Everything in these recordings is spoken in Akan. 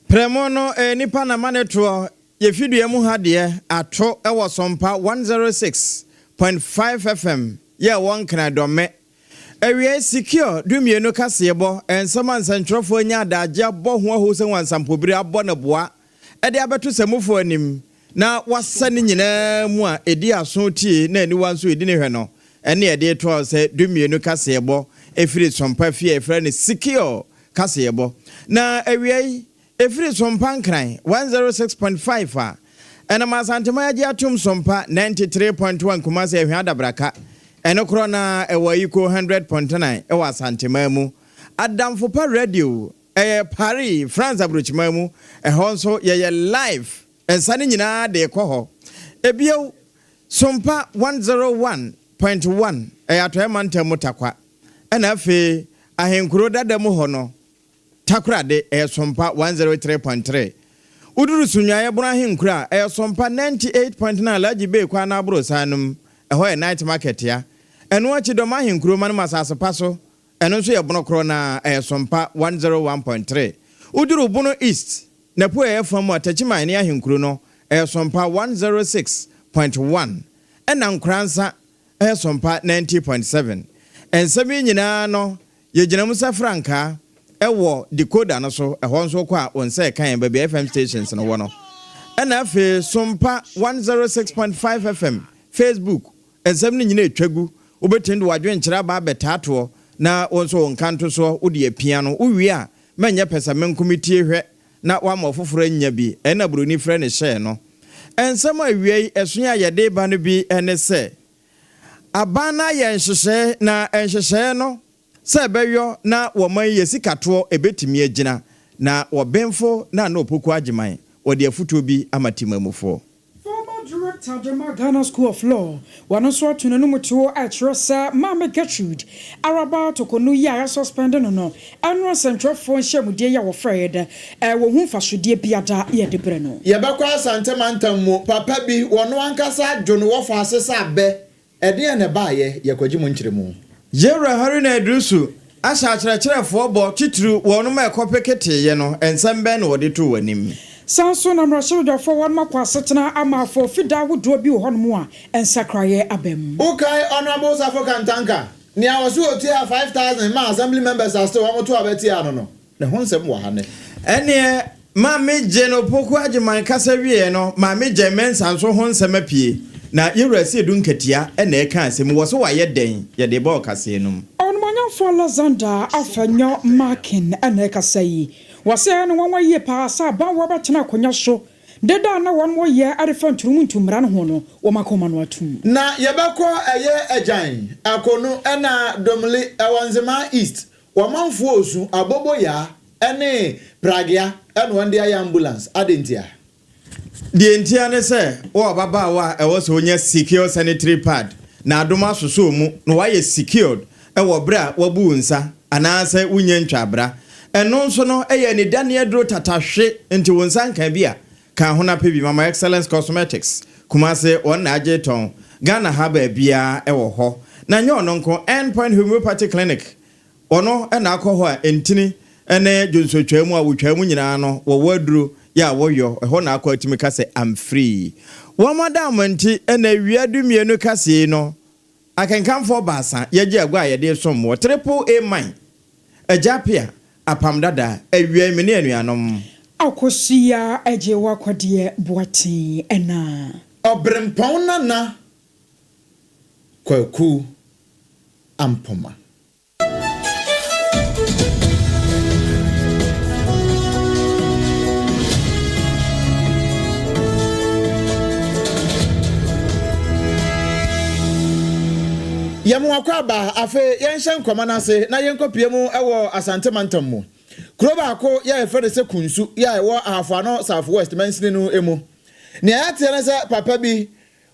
Premono nipa na manetro ye fidue mu hade ato ewo Sompa 106.5 FM ye won kana dome ewie secure dumienu kasebo ensama nsantrofo nya adaje bo ho ho se wansampobiri abo na boa ede abeto semufo anim na wasane nyina mu a edi aso tie na ani wanso edi ne hwe no ene ede to se dumienu kasebo efiri Sompa fie efra ne secure kasebo na ewie efiri Sompa nkran 106.5 ena masantema ya atum Sompa 93.1 kumase ehwa dabraka eno krona ewa iko 100.9 ewa santema mu adamfo pa radio Paris France abrochima mu ehonso ye live ensane nyina de ekoho ebio Sompa 101.1 ato mantam takwa ena afi ahenkuro dadam ho no takrade Sompa 103.3 uduru sunyaye buna henkura Sompa 98.9 laji be kwa na abro sanum eho night market ya eno achi do ma henkuro man masase paso eno so ye bono kro na Sompa 101.3 uduru bono east na po fam atachima ne ahenkuro no Sompa 106.1 ena nkransa Sompa 90.7 ensami nyina no ye ginamusa franka ewo decoder no so ehonso kwa onse kan baby FM stations no wono ena fe Sompa 106.5 FM Facebook ensam ni nyina etwagu obetendo wadwenkyera ba betato na onso onkanto so odi apia no uwie a manya pesa menkomitie hwe na wama ofoforo anya bi ena broni frɛ ne hye no ensam awie esonya yede ba no bi ene se abana ye nhyehyɛ na nhyehyɛ no Sebeyo na woman yesikato ebetimi agina na wobenfo na opoku agiman wode afuto bi amatimamufo. Former Director of Ghana School of Law wano so tunanu mutuo atresa Mama Gertrude araba tokonu ya suspended no annual central phone shemudie ya wo Fred wo hu fasodie biada ye debre no yebekwa asante mantam mu papa bi wono ankasa dwono wo fa asesa abe ede ne baaye yakwaji mu nkyeremu Jera harina edrusu asha akyerɛkyerɛfo bo titru wɔno ma ekɔpekete ye no ensembe na wɔde to wanim sanso na mrashidofo wɔn makwa setena amafo fida wodo bi wo hono mu a ensakraye abem ukai honorable Sarfo kantanka ni awosu otua 5000 ma assembly members are still want to abeti ano no ne ho nsɛm wɔ ha ne ene ma me jeno poku agiman kasa wie no ma me jemen sanso ho nsɛm apie na yewrasi edu nkatia ena eka asem wo so waye den ye de ba okase enum onmonya for Lazanda afanyo marking ena eka sai wase no won ye pa sa ba wo betena konya so deda na won wo ye arefanturum ntumra no ho no wo makoma no atum na yebekọ eye ajan akonu ena domli ewanzema east wo manfo osu abobo ya ene pragia ena wonde ayi ambulance adentia the entire se o baba wa e wo so onya secure sanitary pad na adoma soso mu no wa ye secured e wo bra wabu nsa anase unye ntwabra eno nso no eye ne daniel dro tatahwe nti wonsan kan bia kan ho na pebi mama excellence cosmetics kumase on na ajeton Ghana haba bia e wo ho na nye ono nko endpoint homeopathy clinic ono e na akọ ho a entini ene jonsotwa mu a wotwa mu nyina no wo waduro ya woyo eho na akọ atimi ka se I'm free wo madam nti ena wiadu mienu kase no akenkanfo baasa yeje agwa yede sommo triple A mine ajapia apamdada awia mene anuanom akosia eje wakwade boati ena OBREMPONG-NANA KWAKU AMPOMAH Yamu akwaba afe yenshen kwamanase na yenkopie mu ewo asante mantam mu kroba ako ya efere se kunsu ya ewo ahafano South West mansini nu emu ne ayate na se papa bi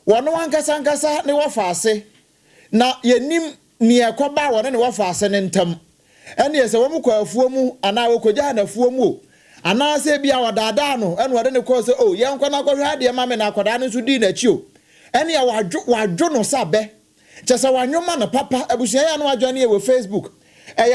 wono wankasa ne wafase na yenim ne ekoba wona ne wafase ne ntam ene yese wo mu kwafuo mu ana wo koja na fuo mu ana se bia wadada no ene wode ne ko se o yenkwa na kwhwe ade ma me na akwada ne so di na chi o ene ya wadwo no sabe Chasa wanyoma na papa ebusia ya no adwane e Facebook.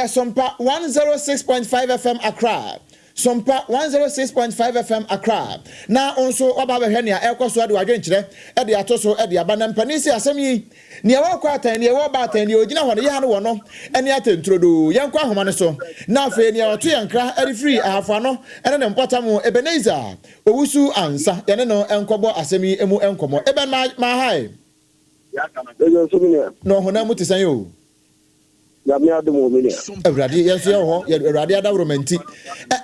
Sompa 106.5 FM Accra. Sompa 106.5 FM Accra. Na onso oba behenia ekoso ade wadwenkyere ede atoso ede abanam panisi asem yi ne ewo kwatan ne ewo batan ne ogina ho ne ya no wo no ene atentrodo yenkwa ahoma ne so na afa ne oto yankra ede free afa no ene ne mpotam Ebenezer owusu ansa ene no enkobo asem yi emu enkomo eben ma hai no hona mu tisan yo ya me ademo me ne Awurade yeso ye ho Awurade adawromanti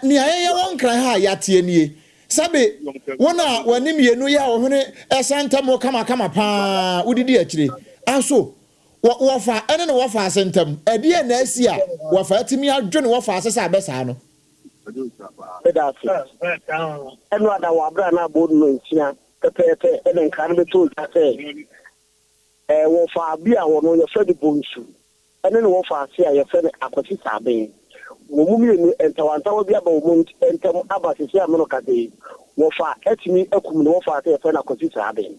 ni ayeye won kran ha ya tie nie sabe wona wanim yenu ya ohene esantam kama pa udidi akire anso wofa ene ne wofa asentam ade na asi a wofa atimi adwene wofa asesa abesa no enu ada wa bra na bodu no ntia pepepe ene nkan be to tate wofa bia wono ye fedi bonsu ene ne wofa ase a ye fe akwati saben wo mu mi entawantawo bia ba wo mu entam abasisi amono kade wofa etimi akum ne wofa ase ye fe na akwati saben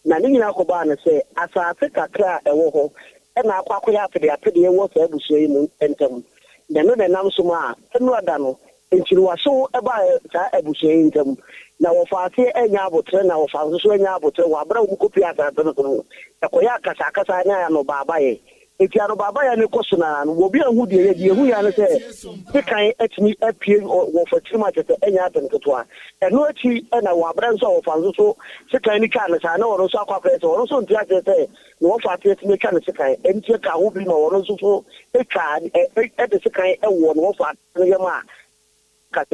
na ne nyina ko ba ne se asase kakra ewo ho ena akwakoya apede ye wo sa abusuo yi mu entam na no na nam so ma enu ada no entiri waso eba sa abusuo yi entam na wofa ase enya abotre na wofa so enya abotre wa bra wo kopi asase no ekoya kasa nya no baba ye etiano baba ya ne kosona no obi ahu de ehu ya ne se kan etimi apie wo fatima tete enya aten ketwa eno achi na wa bran so wo fanzo so se kan ni kan sa na wo so akwa press wo so ntia tete no wo fa tete kan se kan entie ka ho bi no wo so e ka de se kan wo no wo fa ne ma ka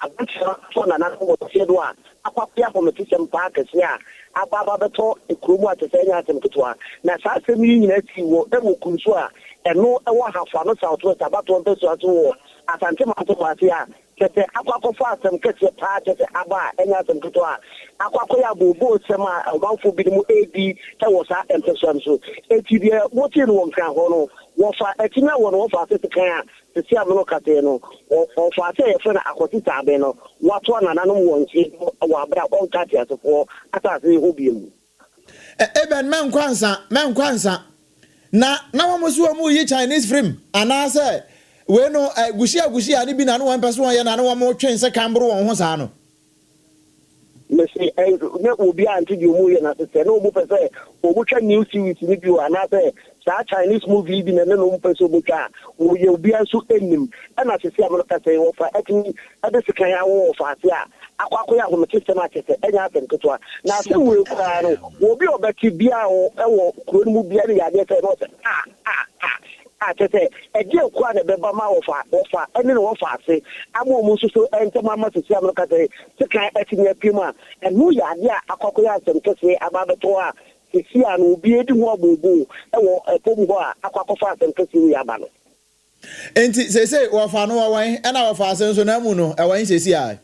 abutira so na wo se do a akwa pia ko metisem pa kase a ababa beto ekromu atesenya atemketwa na saa semi nyina ti wo emo kunso a eno ewo hafa no south west abato nteso ato wo asante mato kwase a tete akwakofa atemkete pa tete aba enya atemketwa akwako ya bobo sema obanfo bidimu edi ewo saa enteso nso etibie woti no wonkan ho no wo fa etinya wo no fa tete kan a tete amono kate no o fa te ye fena akoti tabe no wato na nanom wonchi wa abra on kate asofo atase ho biemu Eben men kwansa na wo musu mu yi Chinese film anase we no gushi ani bi na no wan person ye na no wo twen se kambro won ho saa no mesi ne obi anti di mu ye na se no mu pese o mu twa new series ni bi wa na se sa Chinese movie bi na no mu pese o ka o ye obi anso enim na se sia mo ka se wo fa etini ade se kan ya wo fa se a akwako ya ho me system akete enya atenketwa na se we kwa no obi obeti bia o ewo kuro mu bia ne ya de se no se tete eje kwa ne beba ma wofa ene ne wofa ase amo mu so entema ma sisi amaka te kan etinya pima enu ya de akoko ya asem kese ababeto a sisi anu obi edi ho abobo ewo epombo a akoko fa asem kese ya ba no enti sese wofa no wawan ena wofa ase nso na mu no ewan sesi a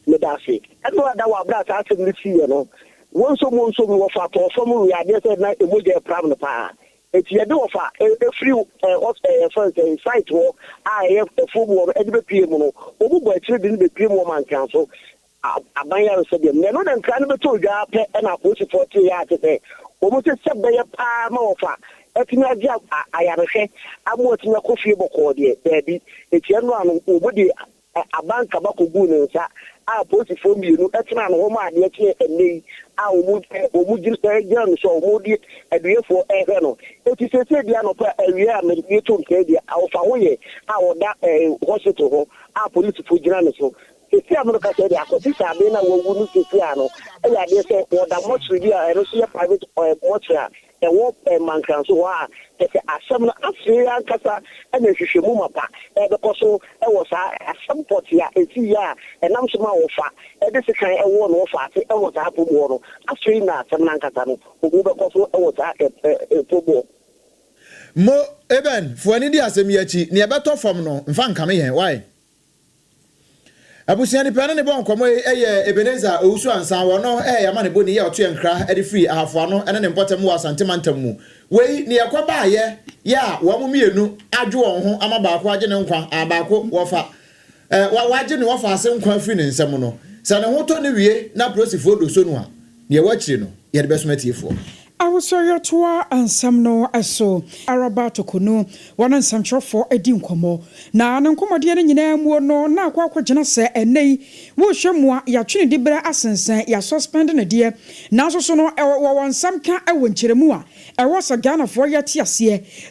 me da fe enu ada wa bra ta asem ni fi no wonso mo wofa to fam ya de se na emoje pram no pa eti yede ofa free site wo football e be pie mu no obubo akire de be pie mu man kan so abanya so de me no den kan be to dwa pe na post 40 ya tete omo se sebe ya pa ma ofa etinya dia ayarehwe amo etinya kofie boko de bi eti eno anu obodi abanka bakogu ne nsa a post 4 mienu etina no ho ma de eti enei a omu jirse jan so omu di eduefo ehwe no eti sese dia no pa awie a me to nke dia awofa woye a woda hospital ho a police fo jira ne so sese amurka se dia ko sisa be na wo nu sese ano e ya de se woda mortuary dia e so ya private mortuary ewo mankan so wa tete asem na afia nkasa na hwehwemu mapa bekoso ewo sa asem potia eti ya enam so ma wo fa de se kan ewo no fa ate ewo ta pobo no afia na asem na nkasa no ogu bekoso ewo ta pobo mo eben fuani di asem yachi ne beto fam no mfa nkame yen why abusiani pene ne bon komo eye Ebenezer owusu ansan wo no ya ma ne boni ye oto enkra e de free ahafo ano ene ne mpotem wo asantemantam mu wei ne yakoba ye ya wo mu mienu adwo won ho amaba ko age ne nkwa abako wo fa waje ne wo fa ase nkwa free ne nsem no sa ne ho to ne wie na prosifo do so no a ne wachire no ye de besomatiefo I was sorry to and some no I saw Araba to Kuno, one and some shop for a dinkomo. Now, no commodian in name will no, now quack say and nay, will show more ya trini dibra essence, ya suspending a dear. Now so no, one some can I went chiremua. I was a gun of 4 years.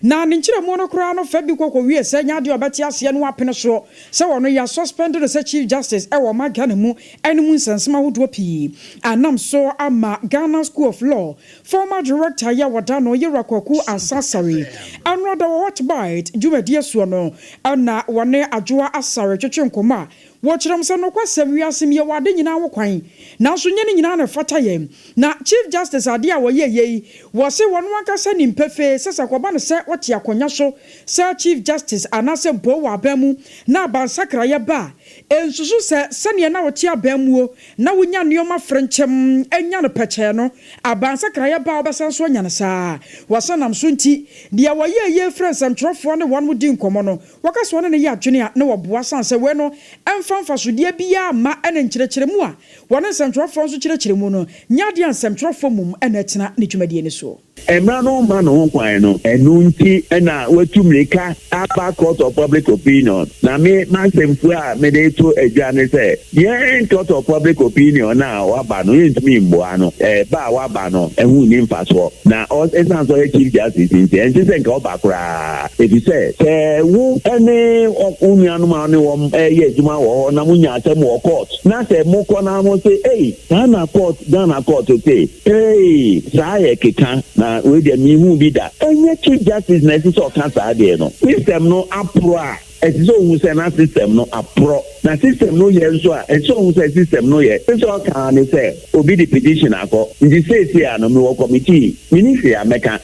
Now, Ninchira monocrown of Fabico, we are saying, I do a batias and wapin a show. So on ya suspended as a Chief Justice, I my ganimu, and moons and small whoopee. And I'm so I'm Ghana School of Law, former Director Yawadano YEBOAH and ASARE. And rather what bite, Juma dear Suano, and na one ADWOA ASARE Chunkoma. Watch them so no question we are simia wadin in our quine. Now Sunyan in an fatayem. Now Chief Justice Adia wa ye was a one send in pefe, says a cobana set what ya conyaso, Sir Chief Justice Anase Boa Bemu, na ban sakraya ba. And Susu said, Sanya now tia bemu, now we yan yoma Frenchem, and yana pecheno, a ban sakraya ba basan swanyana sa. Wasanam sunti, the awa ye friends and trough one would din comono. Wakas one in a year junior, no boasan se bueno, and fanfa sudia bia ma enen chirechiremua wana central for so chirechiremu no nyadian central for mum enetena ne dwumadi ne so emra no ma no kwan no enunti na watumreka aba court of public opinion na me masemfu a me dey to adwane say yen court of public opinion na waba no yentimi mboa no ba waba no ehu ni mfaso na esan so chief justice nti say nka oba kra ebi say wo ene onuanu ma ne wo ye adwuma wo na munya atem wo court na say mo ko na mo say Ghana court say say keka na we dey mi hu bi da enye chief justice na say so kan sa dey no system no apro a so hu say na system no apro na system no ye so a so hu say system no ye so kan ni say obi the petition akọ ndi say no me wo committee ministry ameka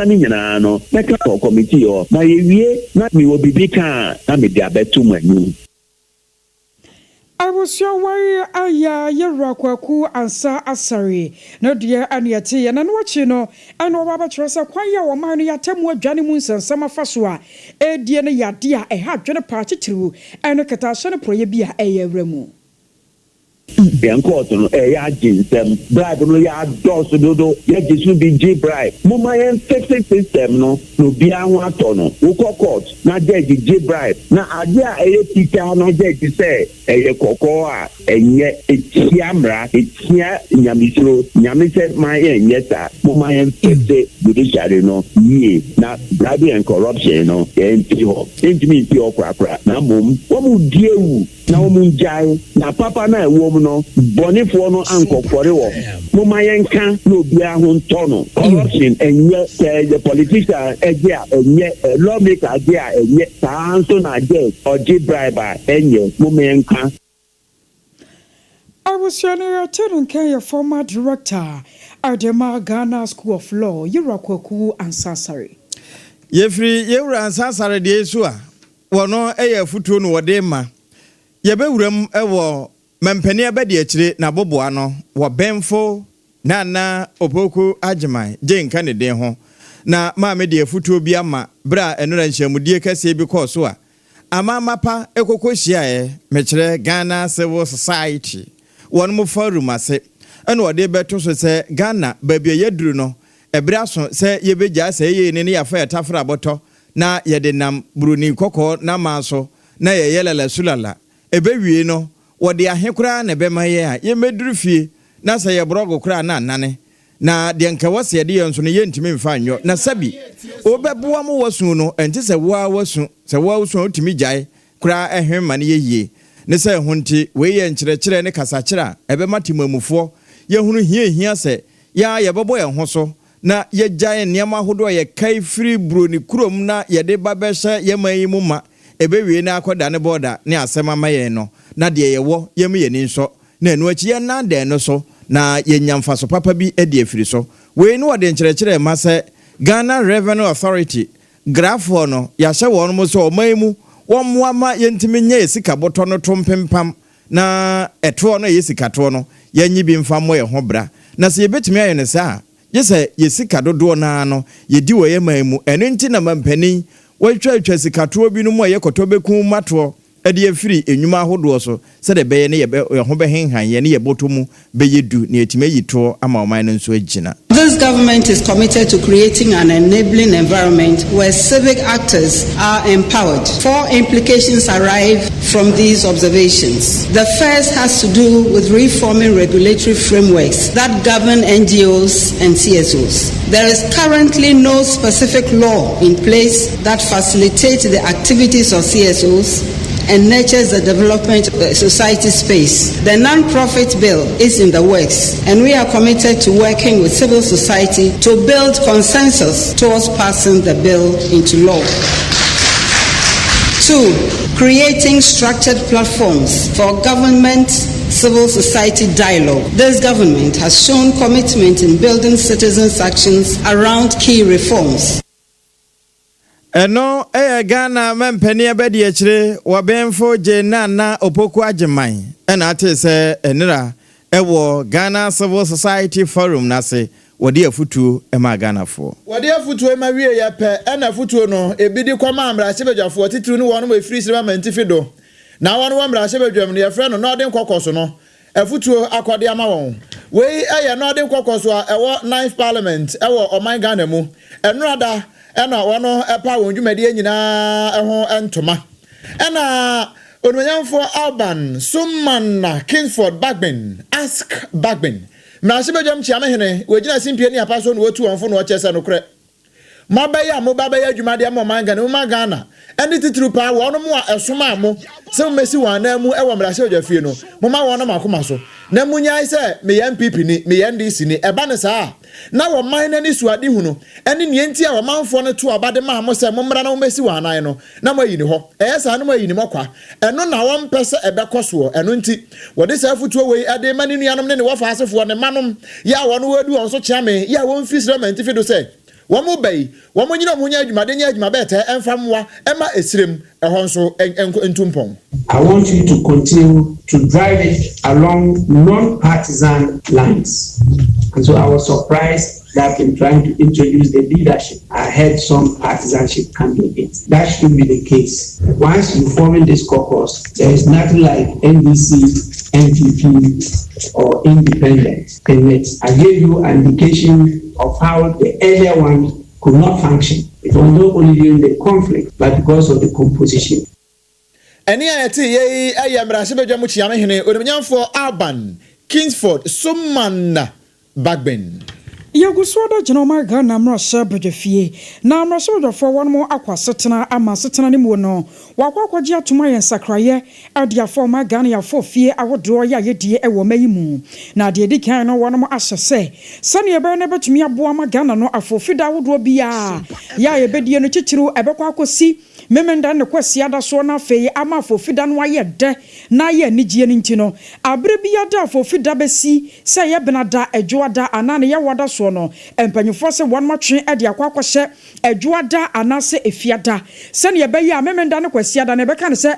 ni nyina no meka for committee o na ye wie na mi wo bibi kan na me dia betu manu. I was your warrior, YEBOAH and ASARE. No dear, and yet, and what you know, and no Baba Tressa, quite or man, ya temu Johnny Moons and Summer Fasua, a dear, ya dear, a hard journey party through, and a catastrophia prohibia a remu. Court no ya jinsem bribe no ya dos dodo ya jisu bi G bribe mama yen fix system no bia ho ato no wo court na judge G bribe na ade a pita no judge say kokko a enye etiamra etia nyamisro nyamise man enye ta mama yen fix judiciary no ye na bribe and corruption no enti ho enti mi okra na mom wo mu diewu na wo mu jai na papa na ewo no bonifo no ankofore wo moma yenka no bia ho ntono corruption enye the politician eje enye lawmaker eje enye sanso na je oji bribe enye moma yenka. I was your care former director at the Ghana School of Law, YEBOAH and ASARE. Yefri yewura ASARE de esu a wono futuo no wode ma yebewuram ewo mampani abedi akire na boboa no wo benfo nana opoku agyeman jenka ne den ho na maame de futuo bi ama bra enura nhyiamudie kase bi kɔ so a amamapa ekokohia mekire Ghana Civil Society won mo forum ase ene wode beto so se Ghana babia yeduru no ebra so se yebegya se ye ne yafa etafra boto na yede nam bruni kokɔ na maso na yeyelele sulala ebewie no wode ahekura na bemaye a yemeduru fie na se ye brogo kura na nane na de nka wase de yenso no yentimi mfa nyo na sabi obeboa mo wasu no enti se wa wasu se wa wasu otimi gyae kura ehwema ne yeye ne se honti we ye nkyerɛkyerɛ ne kasakira ebematimamufo ye hunu hia se ya yebebo ye ho so na ye gyae niam ahodo ye kai free broni kurom na ye de babɛhye ye mayimu ma ebewie na akoda ne border ne asema maye no na de yewo yem ye ni nso na enu achi ye na de no so na ye nyamfa so papa bi e de afiri so we no de nkyerɛkyerɛ ma se Ghana Revenue Authority grafo no ya hye won mo so omayimu won mo ama yentimi nya esika boto no tompempam na eto no yesika to no yanyi bi mfa mo ye ho bra na se yebetimi aye ne sa yese yesika dodo na no yedi wo ye mayimu eno nti na mampani watwa sikatoɔ bi no mu aye kotobeku mato ade afiri enwuma ahodo so se de beye ne ye ho behenhan ye ne ye botomu beyedu ne etime yito ama oman no nso agina. this government is committed to creating an enabling environment where civic actors are empowered. 4 implications arise from these observations. The first has to do with reforming regulatory frameworks that govern NGOs and CSOs. There is currently no specific law in place that facilitates the activities of CSOs and nurtures the development of the society space. The non-profit bill is in the works, and we are committed to working with civil society to build consensus towards passing the bill into law. 2, creating structured platforms for government civil society dialogue. This government has shown commitment in building citizens' actions around key reforms. Eno Ghana mempeni abedi echire wabenfo jenana opoku ajeman ena ate se enira ewo Ghana Civil Society Forum nase wodi afutu ema Ghana fo wodi afutu ema wie ya pe ena afutu no ebidi kwama amra sebedwafo titru no wono efiri sima mentifido na wono amra sebedwam no yefre no odin kokoso no afutu akwade ama won we eye no odin kokoso a ewo 9th parliament ewo oman Ghana mu enrada ena wono epa wonjumade nyina eho entoma ena onwanyamfo Alban Sumana Kingsford Bagben ask Bagben na sebedwam chiame hene wegina simpie ni apaso no watu wonfo no chese no kre mabaya mo babaya adwumade am oman Ghana eni titru pa wono mo a esoma mo se mesi wana mu ewo mra sebedwafie no mo ma wono makoma so na munyai se me MPP ni me NDC ni eba ne saa na wo man na ni suade hu no ene ne enti a wo manfo no to abade ma mo se mo mra na wo mesi wana no na mo yi ni ho sa na mo yi ni mokwa eno na wo mpese ebekoso eno nti wo de sa futuo we ade mani nuanom ne wo fa asefo ne manom ya wo no wadu on so chiame ya wo mfisrement fido se Wamu bay, wamu nyina munya adwumade nya adwuma beta emfamwa ema esrem ehonso entumpon. I want you to continue to drive it along non-partisan lines. And so I was surprised that in trying to introduce the leadership, I had some partisanship candidates. That should be the case. Once you form in this caucus, there is nothing like NDC, NPP, or independent. I gave you an indication of how the earlier one could not function. It was not only during the conflict, but because of the composition. Eni ayati ye ayamra sebedwa mu chiame hene onimnyamfo Alban Kingsford Sumana Bagben Yagusoda Genoma Ghana Mrasha Bridgefie, na Mrasha for one more aqua setana ama setana ni mono, Wakwaja to my sacraye, Adia former Ghana for fear I would draw ya ye ewo meimu. Na de dikano one more asha say, Sunny a bernable to me a boama Ghana no a forfida would be ya ye bedi no chichiru ebekwa si. Memenda no kwesi ada so na fe ama forfida no aye de na ye nigye ntino abre bi ada forfida besi se ye benada adwoada anane ye wada so no empanyufo se won matwe ade akwakɔhye adwoada anase efiada se ne ye be ya memenda no kwesi ada na be kan se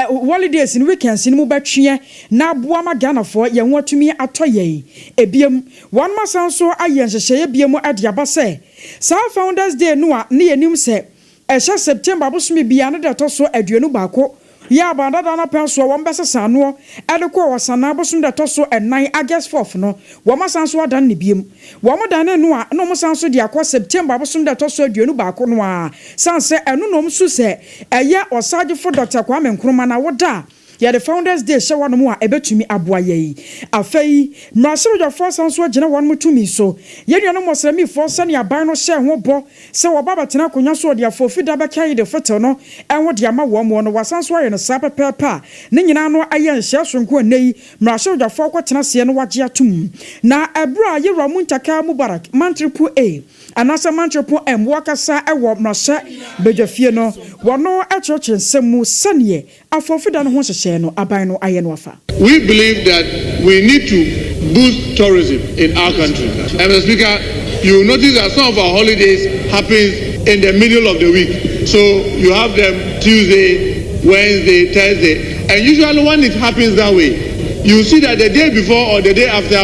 holidays ni weekends ni mu batwe na boa ma Ghana fo ye nwatumi atoye ebiem won masanso aye nhyehyɛ ye biem ade aba se sa Founders Day no a ne yenim se Esha September busumi bia no de to so aduanu baako ya bandada na penso wo mbese sano ede ko wasana busum de to so 9 August 4th no wo masanso adan ne biem wo modan ne no a no masanso de akọ September busum de to so aduanu baako no a sanse eno no msu se eye osagefo Dr. Kwame Nkrumah na woda ya the Founders Day show no mu a ebetumi aboa ye afei mrasero jo force anso agina won mutumi so ye nuano mosremi force ne aban no hye ho bo se wo baba tena konya so de afofida be kai de foto no enwo de ama wo mo no wasanso aye no sa pepepa ne nyina no aye nhye sonko nei mrasero jo for kwatena se no wage atum na ebra ye ramu ntaka Mubarak mantripu A anasa mantripu M wakasa ewo mrasha bejafie no wono echoche nsemu sane afofida no ho hye no aban no aye no afa. We believe that we need to boost tourism in our country. And Mr. Speaker, you will notice that some of our holidays happen in the middle of the week. So you have them Tuesday, Wednesday, Thursday. And usually when it happens that way, you see that the day before or the day after,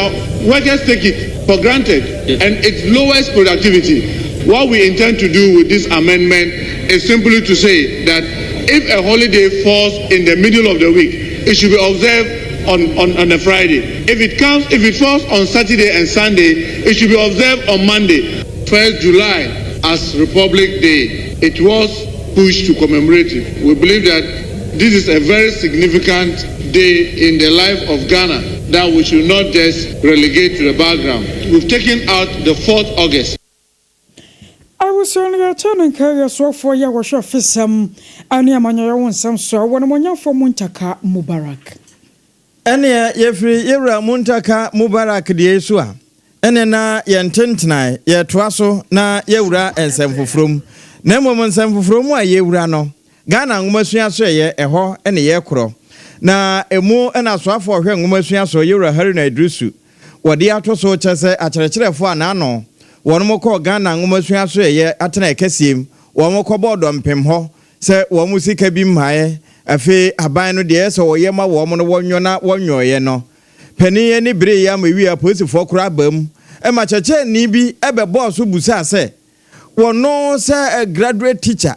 workers take it for granted. And it lowers productivity. What we intend to do with this amendment is simply to say that if a holiday falls in the middle of the week, it should be observed on a Friday. If it falls on Saturday and Sunday, it should be observed on Monday. 1st July as Republic Day. It was pushed to commemorate it. We believe that this is a very significant day in the life of Ghana that we should not just relegate to the background. We've taken out the 4th August. I was only a turn and carry a sword for ya wash off some Ania Manya won some so one among for Muntaka Mubarak. Ene yefri yewra Muntaka Mubarak diesua. Ene na yententenai ye twaso na yewra ensemfofrom. Na mmom ensemfofrom a yewra no. Ghana ngomasua so ye eho ene ye kro. Na emu ena soafo hwe ngomasua so yewra Haruna Idrisu. Wode atoso chese acherecherefo anano. Wonmoko Ghana ngomasua so ye atena ekesiem. Wonmoko bodo mpem ho se womusika bi mhae afi aban no de so woye ma wo mo no wonwo na wonwoye no. Pani ye ni bire ya mawi aposifo kura bam. E ma cheche ni bi ebe boss busa se wono se a graduate teacher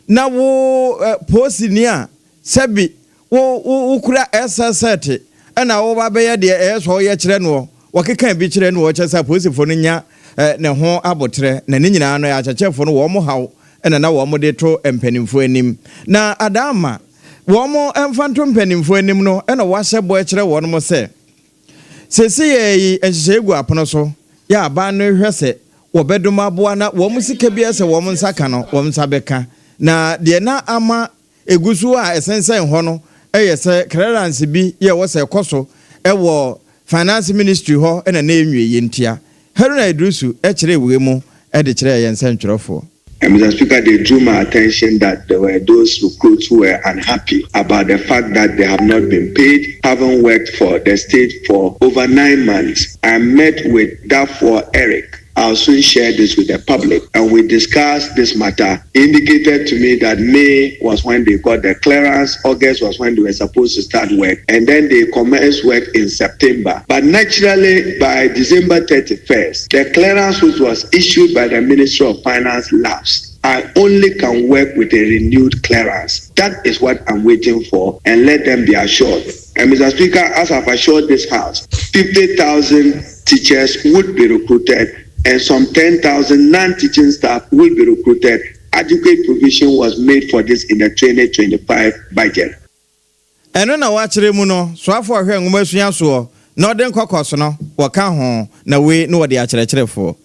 na wo posinier sebi wo kura SST na wo ba be ye de so ye kire no wo keka bi kire no wo chesa posifo no nya ne ho abotre na ni nyina no ya chechefo no wo mo haw na wo mo de to empanimfo anim na adama wo mo emfanto empanimfo anim no na wo ahye bo kire wo no mo se sesi ye enhyegu apono so ya ba no hwese wo beduma boa na wo musika bi ese wo nsaka no wo nsabeka na de na ama egusu a esensen ho no eyese clearance bi ye wo se koso wo finance ministry ho na enwie yentia Haruna Idrisu kire we mu de kire yensen twerofo. Mr. Speaker, they drew my attention that there were those recruits who were unhappy about the fact that they have not been paid, haven't worked for the state for over 9 months. I met with Darfur Eric. I'll soon share this with the public. And we discussed this matter. He indicated to me that May was when they got the clearance, August was when they were supposed to start work, and then they commenced work in September. But naturally, by December 31st, the clearance which was issued by the Ministry of Finance lapsed. I only can work with a renewed clearance. That is what I'm waiting for, and let them be assured. And Mr. Speaker, as I've assured this House, 50,000 teachers would be recruited, and some 10,000 non-teaching staff will be recruited. Adequate provision was made for this in the 2025 budget. Eno na wachire mu no so afọ ahwe ngomasua so na odin kokoso no waka ho na we no wode acherecherefo.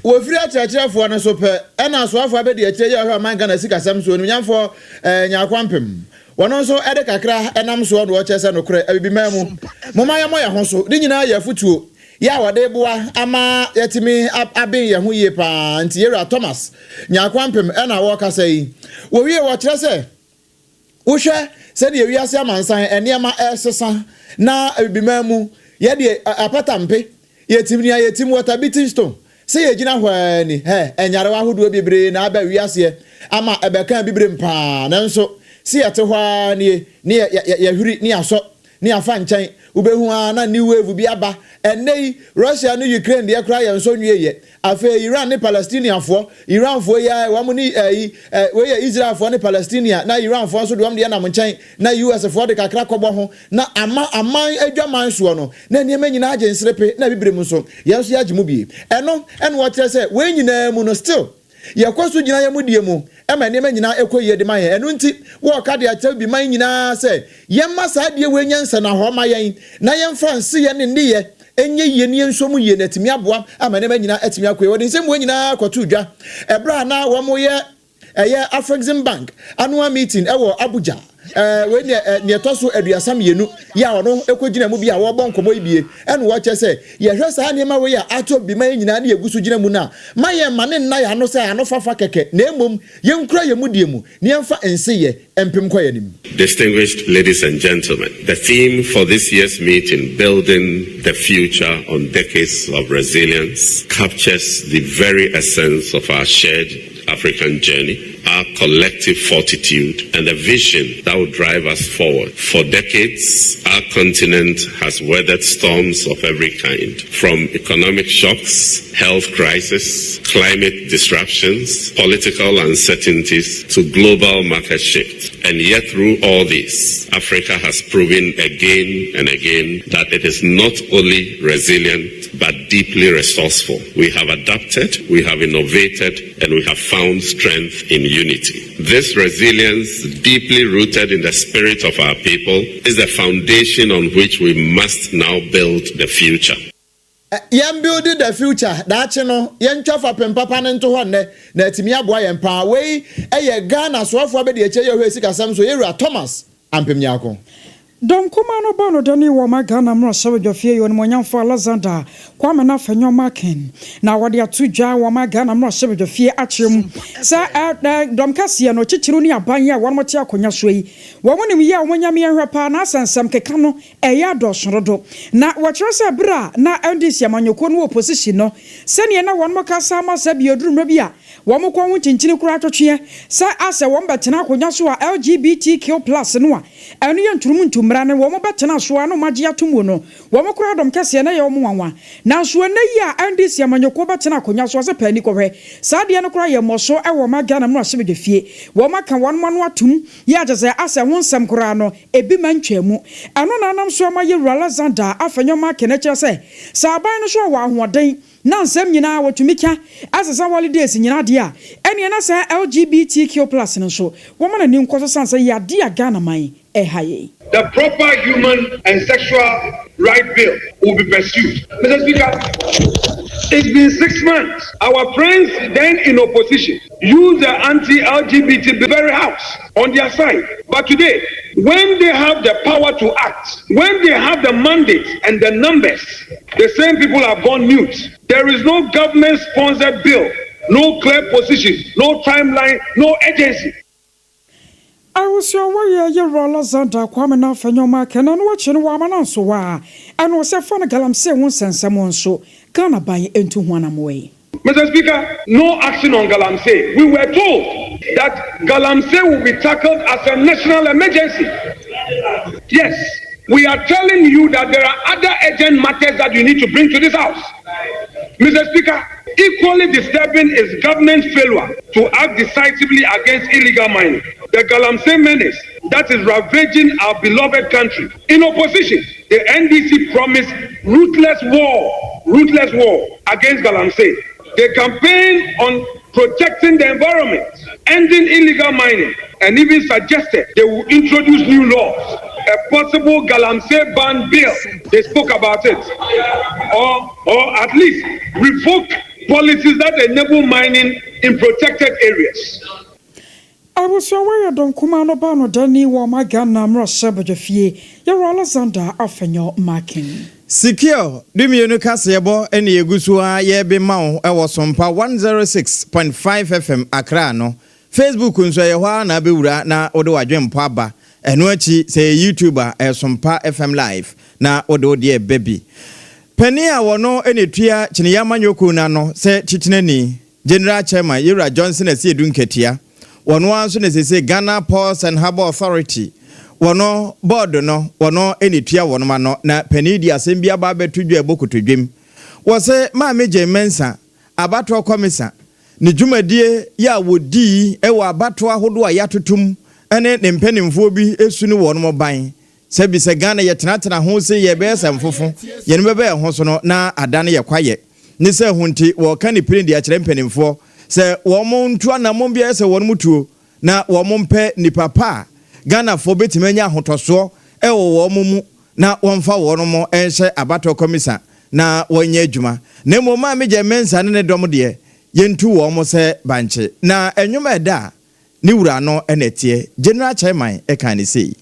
Wo firi acherecherefo no so pe ena so afọ abedi akire ya ahwe man Ghana sika sam so nyamfo nyakwampem. Wono so ede kakra enam so do chese no kure abibimamu. Moma ya moya ho so di nyina ya futuo. Ya wade boa ama yetimi abin ye hu ye pa nti yera Thomas nyakwampem na wo kasa yi wo wie wo kire se wo hwe se de wiase amansan enema esesa na abimamu ye de apatampe yetimi ya yetim water beating stone se ye gina hwani enyare wa hodo bibre na aba wiase ama ebeka bibre mpa nanso se yete hwa ne ya huri ne aso ne afa nkyɛn ubehu na new wave bi aba enei Russia no Ukraine de akra ya nso nwie afa Iran ne Palestinian fo Iran fo ya wa mu ni we ya Israel fo ne Palestinian na Iran fo so de wam de na nkyɛn na US fo de kakra kɔbɔ ho na aman adwaman so no na niema nyina agye nsrepe na bibire mu so ya so ya gye mu bi ɛno wo kyerɛ sɛ we nyina mu no still yakwaso nyina ya mudie mu ema niema nyina ekoyie de man enu nti wo ka de akyɛ bi man nyina sɛ yemma saa de we nyansa na ho ma yen na yemfa nse ye ne ndiye enye yie ne nsomu yie na timi aboa ama niema nyina atimi akoye wo de nsem we nyina kɔto dwa ebra na wo mo ye Afrexim Bank annual meeting ewo Abuja we ne toso aduasam yenu ya ono ekogina mu bia wo bon komo ibie ene wo che se ye hwe sa ne ma we ya ato bi man nyina na yegusu gina mu na ma ye mane na ya no se ano fafa keke na emom ye nkura ye mudie mu ne emfa ense ye empem koye nim. Distinguished ladies and gentlemen, the theme for this year's meeting, Building the Future on Decades of Resilience, captures the very essence of our shared African journey, our collective fortitude, and the vision that will drive us forward. For decades, Our continent has weathered storms of every kind, from economic shocks, health crisis, climate disruptions, political uncertainties, to global market shifts. And yet through all this, Africa has proven again and again that it is not only resilient, but deeply resourceful. We have adapted, we have innovated, and we have found strength in unity. This resilience, deeply rooted in the spirit of our people, is the foundation on which we must now build the future. Yam building the future. That's no. Yen chofa pempapa nento honne. Na etimi aboa yen pa we Ghana so afo abedi eche ye hwesi kasam so Yewura Thomas ampemnyako. Don kumano bono dani wa magana mra sabedwafie yo nimonyamfo Alexander kwame na fanyo maken na wade atudwa wa magana mra sabedwafie akyerem sa dom kase no chichiru ni aban ya won mote akonya so yi wo monim ya omonyame ehwepa na asansam keka no eya dosorodo na wokyerese bra na ndc amanyoko no opposition no sene na won mokasa ma sabiodurumra bia wo mokwa ho chinchini kura atwetwe sa ase wo mbetena akonya so a LGBTQ+ no a enu ye nturum mrane wo mobetena so ano magye atomu no wo mokora dom kase na ye wo mwanwa na so na yi a ndc amanyoko betena akonya so se pani kohwe sa de no kora ye moso e wo magana mra sebedefie wo maka won mano atum ye agese ase ho nsem kora no ebi mantwamu ano na nam so ma Yewura Alexander afanyo ma keneche se sa aban no so wa ahoden na nsem nyina watumika asesa holidays nyina de a ene na sa LGBTQ+ no so wo mana ni nkoso sansa ya de a Ghana man ehaye. The proper human and sexual right bill will be pursued. Mr. Speaker, it's been 6 months. Our friends then in opposition use the anti-LGBT bill very house on their side. But today, when they have the power to act, when they have the mandate and the numbers, the same people have gone mute. There is no government-sponsored bill, no clear position, no timeline, no agency. I was your warrior, Yewura Alexander, kwame na fanyo maken and watching wamana so wa, and was a fun galam say one sense someone so, Ghana buy into one way. Mr. Speaker, no action on Galamsey. We were told that Galamsey will be tackled as a national emergency. Yes, we are telling you that there are other urgent matters that you need to bring to this house. Mr. Speaker, equally disturbing is government failure to act decisively against illegal mining. The Galamsey menace that is ravaging our beloved country. In opposition, the NDC promised ruthless war against Galamsey. They campaigned on protecting the environment, ending illegal mining, and even suggested they will introduce new laws. A possible Galamsey ban bill, they spoke about it. Or at least revoke policies that enable mining in protected areas. I was aware Don Kumano Bano Dani wa magana mra sabedwafie Yewura Alexander afenyo maken. Secure Dumienu Kasebo eni egusua ye be mawo ewo Sompa 106.5 FM Accra no Facebook nso ye hwa na bewura na ode wadwempo aba eno achi se YouTuber Sompa FM live na ode baby Penny a wono eni tua Chineyamanyoko na no se chichineni General Chairman Yewura Johnson Esiedunketia wono anso ne se Ghana Ports and Harbour Authority wono board no wono enitua wono ma no na penidi asembia ba betudwa ebokotodwem wo se ma meje mensa abato komisa ne dwumadie ya wodi ewa abato ahodo a yatotum ene ne mpanimfo bi esunu wono mo ban se bi se Ghana ye tenatena ho se ye be samfofo ye ne bebe ho so no na adane ye kwaye ne se hunti wo ka ne prindi a kire mpanimfo se wo mo ntua na mo bia se wono mutuo na wo mo mpe ni papa Ghana for betimenya hotoso ewo wo mumu na wonfa wono mo enhye abato komisa na wonye adwuma na moma meje mensa ne dom de yentu wo mo se banche na enwuma eda ni wura no enetie General Chairman ekani sei.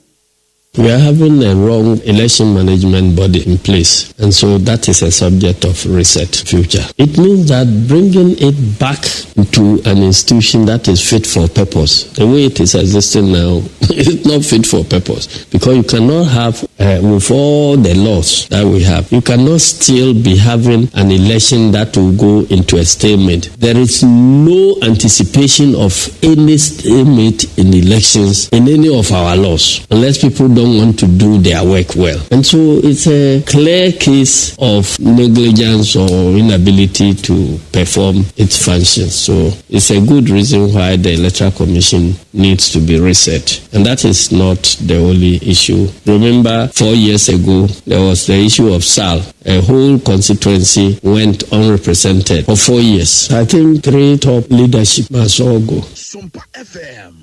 We are having a wrong election management body in place, and so that is a subject of reset future. It means that bringing it back to an institution that is fit for purpose, the way it is existing now, it's not fit for purpose, because you cannot have, with all the laws that we have, you cannot still be having an election that will go into a stalemate. There is no anticipation of any stalemate in elections in any of our laws, unless people don't don't want to do their work well. And so it's a clear case of negligence or inability to perform its functions. So it's a good reason why the Electoral Commission needs to be reset. And that is not the only issue. Remember, 4 years ago, there was the issue of SAL. A whole constituency went unrepresented for 4 years. I think 3 top leadership must all go. Sompa FM.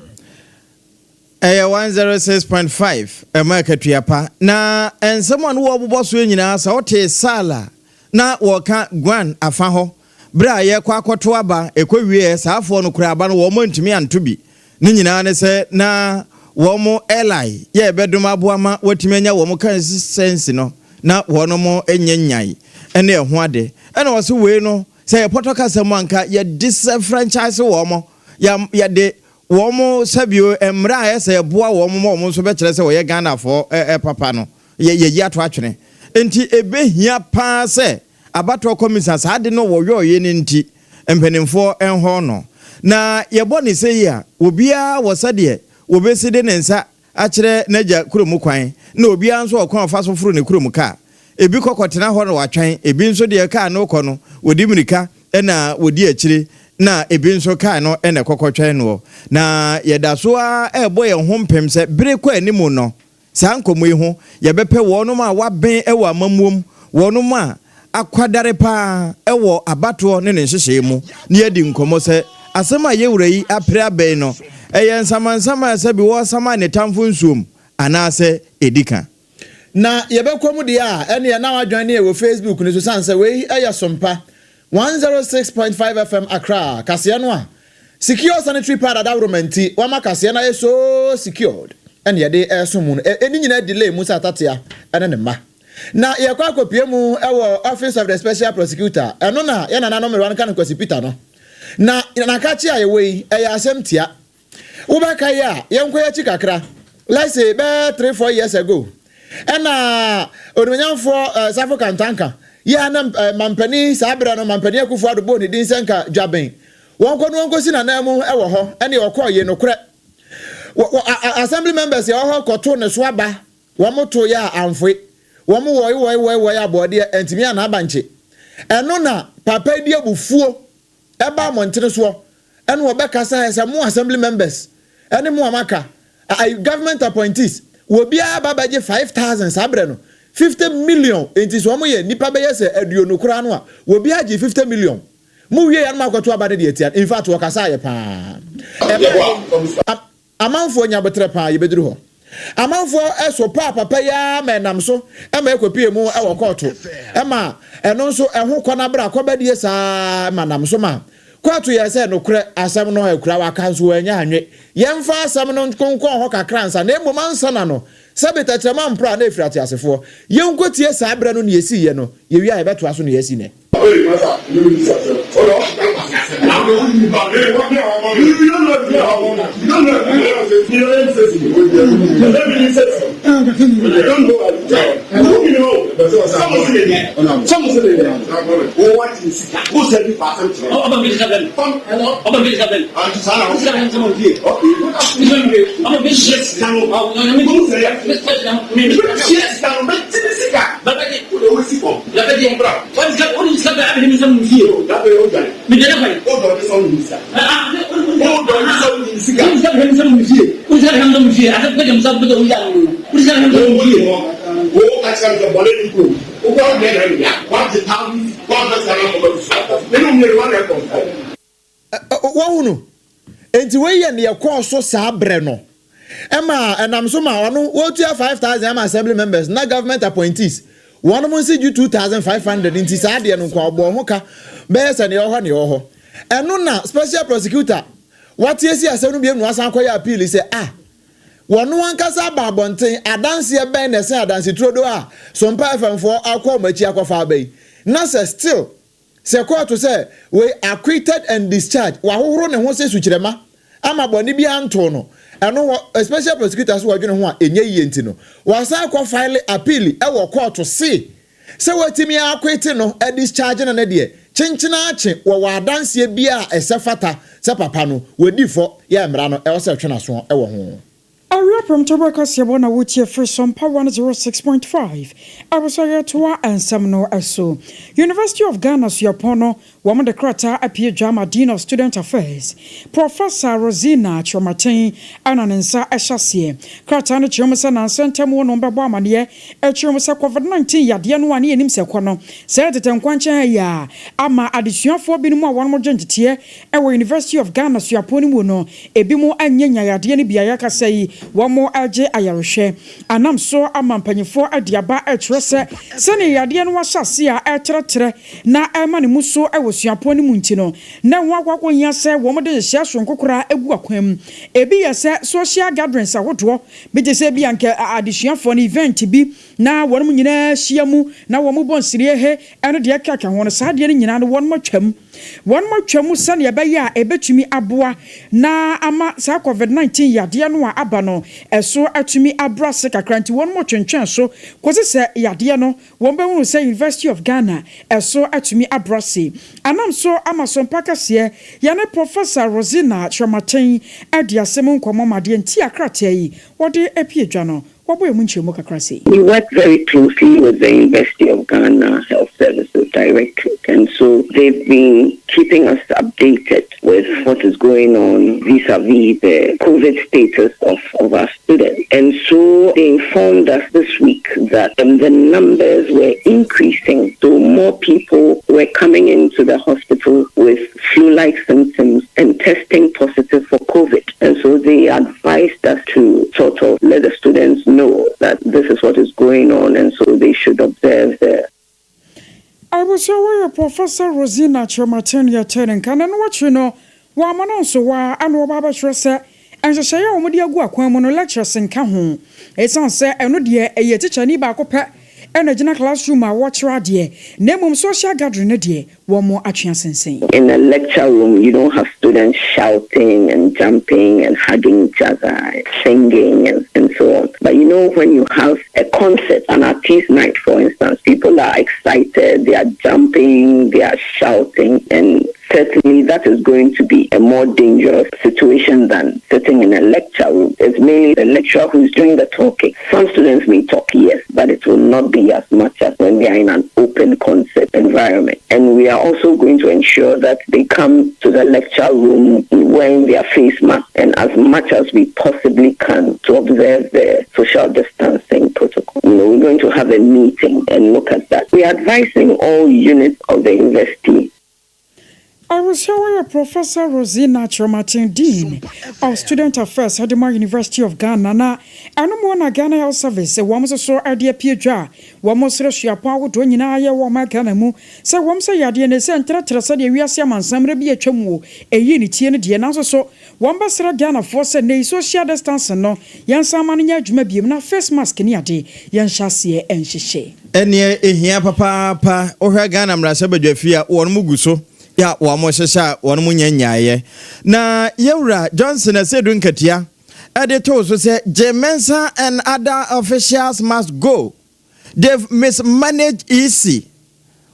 106.5 America Triapa. Na and someone who was winning us out Sala. Na waka Gwan Afaho. Bra ye kwakwotoaba ekwewie Sarfo no kuraba no wo montumi antobi. Ni nyina ne se na wo mo Eli ye bedum aboama watumi anya wo mo consistency no. Na wono mo enyanyan ene eho ade ene wo se we no se ye potoka samanka ye disenfranchise wo mo ya de wo mo sabio emra ye se boa wo mo so be kire se wo ye Ghana fo papa no ye ato atwene enti ebehia pa se abato commissioners ade no wo yoye ni nti empenimfo enho no na ye boni se yi a obia wo sade wo beside ne nsa akire naja kuromu kwan na obia nso okon fa so furu ne kuromu ka ebi kokotena ho no watwan ebi nso de ka no kɔ no wodi mirika na wodi akire na ebi nso ka no ene kokotwan no na yedaso a ebo ye ho mpem se bere kwa animu no saa nkomo yi ho ye bepe wonom a waben ewa amamuom wonom a akwadare pa ewo abato ne nhyehyɛ mu ne yedi nkomo se asema ye wura yi apre aben no eye nsamansama se bi wo sama ne tamfo nsuom anase edika na yebekwomu dia ene na wadwan ne wo Facebook ne so sanse we eya Sompa 106.5 FM Accra kase no a secure sanitary pad adawromenti wama kase na so secured ene ye de esomu no eni nyina delay mu satatia ene ne ma na ye kwa kopie mu ewo office of the special prosecutor eno na ye na no me wan kan kwasi Peter no na ka chi aye we eya asemtia wo ba kai a ye nko ya chi kakra let's say be 3-4 years ago ena odunyamfo Sarfo kantanka ya na mampani sabra no mampani akufo adobo ni din senka dwaben wonko no wonko si na namu ewo ho ene okoye no kure assembly members ya ho koto ne so aba wo moto ya amfwe wo mo wo ya bode entimi ana abanche eno na papa di abufuo eba montene so ene wo bekasa ese mo assembly members ene mo amaka government appointees wo bia baba je 5,000 sabre no 50 million enti so mo ye nipa be yese aduonu kura no a wo bia je 50 million mu wie ya no makoto abade de etia in fact wo kasa ye pa amanfo nya betre pa ye beduru ho amanfo eso papa ya menam so e ma ekopie mu e wo koto e ma eno nso eho kona bra kobadie sa manam so ma kwatu ye se no kure asem no ekura wa kanso anya anwe yemfa asem no konkon ho kakransa na emo mansa na no sabeta trema mpra na efirate asefo yenkotie sa abra no ne yesi ye no ye wi a yebeto aso no yesi ne Wahunu enti we ye ne yakọ so sabre no ema enam so ma onu wo tua 5,000 am assembly members na government appointees one mo se ju 2,500 enti sa de no kwa obo ho ka be se ne ho ne ho eno na special prosecutor what yesi asem no bi enu asan koya appeal say wono ankasa ba bonten adanse e ben na se adanse trodo a Sompa FM for akọ machi akọfa abai na se still se court to say we acquitted and discharged wa hohoro ne ho se suchirema ama boni bi anto no eno special prosecutors wo adwene ho a enye yie nti no wa sa akọ file appeal e wo court to see se watimi acquitted no e discharge na de chinchina ache wo adanse bia ese fata se papa no wadi fo ya mra no e wo se twena so e wo ho from Tobacco Bona Wutia for Sompa 106.5. I was a toa and some no so. University of Ghana Suapono, woman the Krata appear drama Dean of Student Affairs. Professor Rosina Chomatin and Anansa Eshasie. Krata no Chomasan and Sentamo number Bamania, a Chomasa COVID-19 Yadian one in himself. Said the Tankwancha ya ama addition for binuma one more gentier, our University of Ghana Suaponi Muno, a bimo and Yenya Yadiani Biayaka say. One more AJ Ayarishe, and I'm so a mampany for a diaba a tresse, Sunny Yadian was Sasia a tratre, na a manimuso I was Yaponi Muntino. Now what when you say woman the shares from Kokura a guaquem, a be a social gatherings a what war, but they say Bianca addition for an event to be now one munina shiamu, now one mubon sirie, and a dear caca one a sadian in one more chum. One more chamu son ya baya a betumi abua na ama sa COVID-19 ya diano abano so atumi abra seka kranti one more chenchen so kwose se ya diano won be wonu say University of Ghana so atumi abra se anam so ama Sompa kase ya ne Professor Rosina Chomatin adi asem nkomo made nti akrata yi wode epiedwa no. We work very closely with the University of Ghana Health Services Directorate, and so they've been keeping us updated with what is going on vis-a-vis the COVID status of our students. And so they informed us this week that the numbers were increasing, so more people were coming into the hospital with flu-like symptoms and testing positive for COVID. And so they advised us to sort of let the students know that this is what is going on, and so they should observe the. I was aware Professor Rosina Chomatin ya turning can and what you know, Waman so wa and Baba Tressa, and the Shaya Omodia Guaquamono lectures in Kahun. It's on say, and no dear a teacher ni bacopa. And a classroom, I watch radio. Name social gathering a day, one more action sensing. In a lecture room, you don't have students shouting and jumping and hugging each other, singing and so on. But you know, when you have a concert, an artist night, for instance, people are excited, they are jumping, they are shouting, and certainly that is going to be a more dangerous situation than sitting in a lecture room. It's mainly the lecturer who's doing the talking. Some students may talk, yes, but it will not be as much as when they are in an open concert environment. And we are also going to ensure that they come to the lecture room wearing their face mask and as much as we possibly can to observe the social distancing protocol. You know, we're going to have a meeting and look at that. We are advising all units of the university. I was here Professor Rosina Chomatin, Dean of Student Affairs at the University of Ghana. Na Anumona Ghana Health Service, one was so idea Piedra, one was Russia power to Naya, one Macanamu, so one say Yadian Center, Trasadi, Yasaman, some Rebia Chomu, a unity and the answer so one Basra Ghana force and a social distance no, Yansamania Jumabim, na face mask in Yadi, Yanshasi and Shishe. And here, Papa, or her Ghana Rasaba Jeffia, or Muguso. Ya wa mo hwehwa won mu nyanyaye na Yewra Johnson asedun katia ade to so say Jemensa and other officials must go. They've mismanaged EC.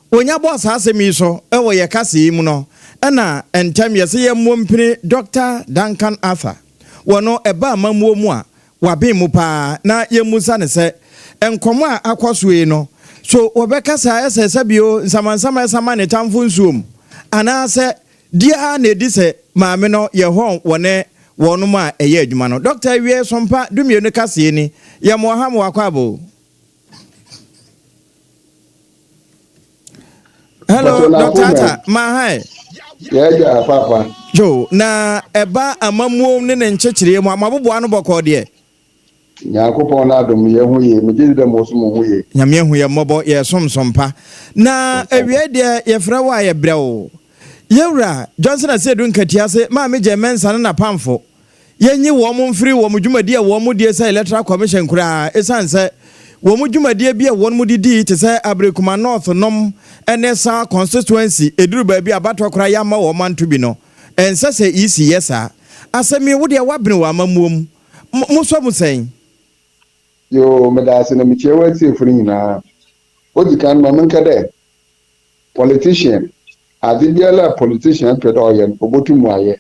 Onya boss asemi so e wo ye kase mu no na entem ye se ye mompini Dr. Duncan Arthur wono eba mamuo mu a wabe mu pa na ye musa ne se enkomo a akwoso no so obekasa esese bio nsamansama esama ne tamfo nsuom anase dia na edi se maame no ye hon wone wonum a eye adwuma no Dr. Wie Sompa dumienu kase ni ye mo ha mo akwabo. Hello Dr. Ata mahai yeah papa jo na eba amamuom ne nchechire mu amabobo anu boko de Yakupon Adam Yahuye, Majida Mosumuye. Yamiahu Yamobo, yes, Sompa. Na a redia, Yefrawa, ye brow. Yewra, Johnson said, Dunkatiase, Mammy Jemen's and a pamphlet. Yen you woman free, Womujuma dear, Womudia say, Electoral Commission cry, a son said, Womujuma dear be a one moody D to say, Abrecuma North, Nom, and Nessa constituency, a drew baby a battle cryama or man to be no. And such a easy, yes, sir. I said, me would ya wabno, Mamum, Musamu saying. Yo, Medas in a Michewa free now. What you can Mamanka there? Politician. I did yell politician, Pedoyan, Obotumwaye.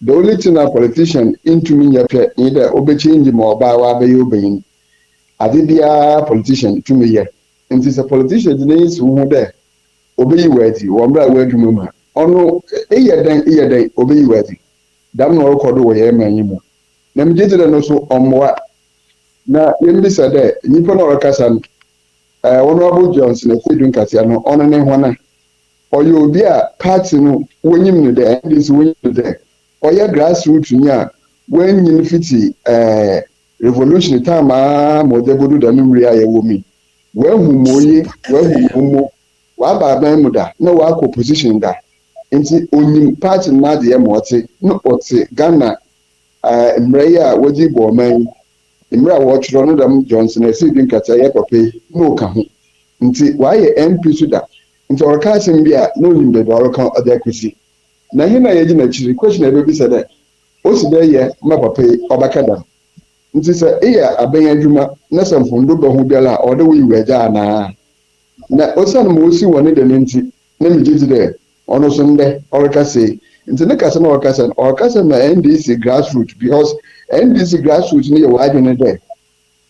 the only thing a politician into me yapɛ either obe change ma ɔbaa wa bɛyɛ obɛyin ade bia politician to me yɛ nti sɛ politician de ne si ho dɛ obeyi wadi wɔn bra wa adwuma mu ɔno eyɛ dɛn obeyi wadi dam na ɔrekɔ do wɔ yɛ man yi mu na me gye no so ɔmmoa na yɛn bisa dɛ nipa na ɔrekasa no Honorable Johnson Efedu Nkasia no ɔno ne ho na ɔyɛ obi a party no wonyim no dɛ ndc wonyim no dɛ ɔyɛ grassroots ni a wonyim fiti revolution time a mɔdɛbodu da no mmiri a yɛwɔ mi wahu moye wahu mo waba aban mu da na wakɔ position da nti onyim party no adeɛ ma ɔte na ɔte Ghana mmerɛ yi a wɔgye bɔ ɔman mmerɛ a wɔtwerɛ no dam Johnson Efedu Nkasia yɛ papa yi na ɔka ho nti wayɛ MP so da nti ɔreka asɛm bi a na onyim baabi ɔreka ɔde akɔsi na ihe na yɛgye n'akyiri question a ɛbɛbi sɛ dɛ osi bɛyɛ ma papa yi ɔbɛka dam nti sɛ ɛyɛ abɛn adwuma na sɛ mfondo bɛ ho biara a ɔde woyi wagya anaa na osiane ma osi wɔ ne dɛm nti na megye di dɛ ɔno so ndɛ ɔreka sei nti ne kasa na ɔreka sɛ na NDC grassroots because NDC grassroots no yɛ w'adwene dɛ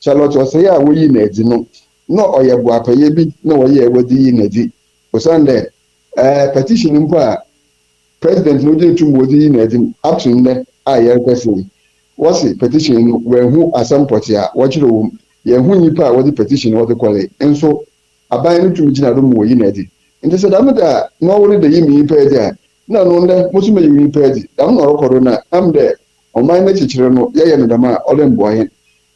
Charlotte ɔsɛe a woyi n'adi no na ɔyɛ boapɛyɛ bi na wɔyɛ wɔde yi n'adi osiane dɛ petition mpo a president no gye tum wɔde yi n'adi up to ndɛ a yɛrepɛ sɛ wɔsi petition no wɔahu asɛmpɔte a wɔkyerɛ wɔm yɛhu nipa a wɔde petition wɔde kɔle nso aban no tum gyina do mu wɔyi n'adi nti sɛ dam da na ɔwore de yi mi nipa adi a na no ndɛ mo so ma yi mi nipa adi dam na ɔrekɔdo na am dɛ ɔman no kyekyere no yɛyɛ no dam a ɔde mboa yɛn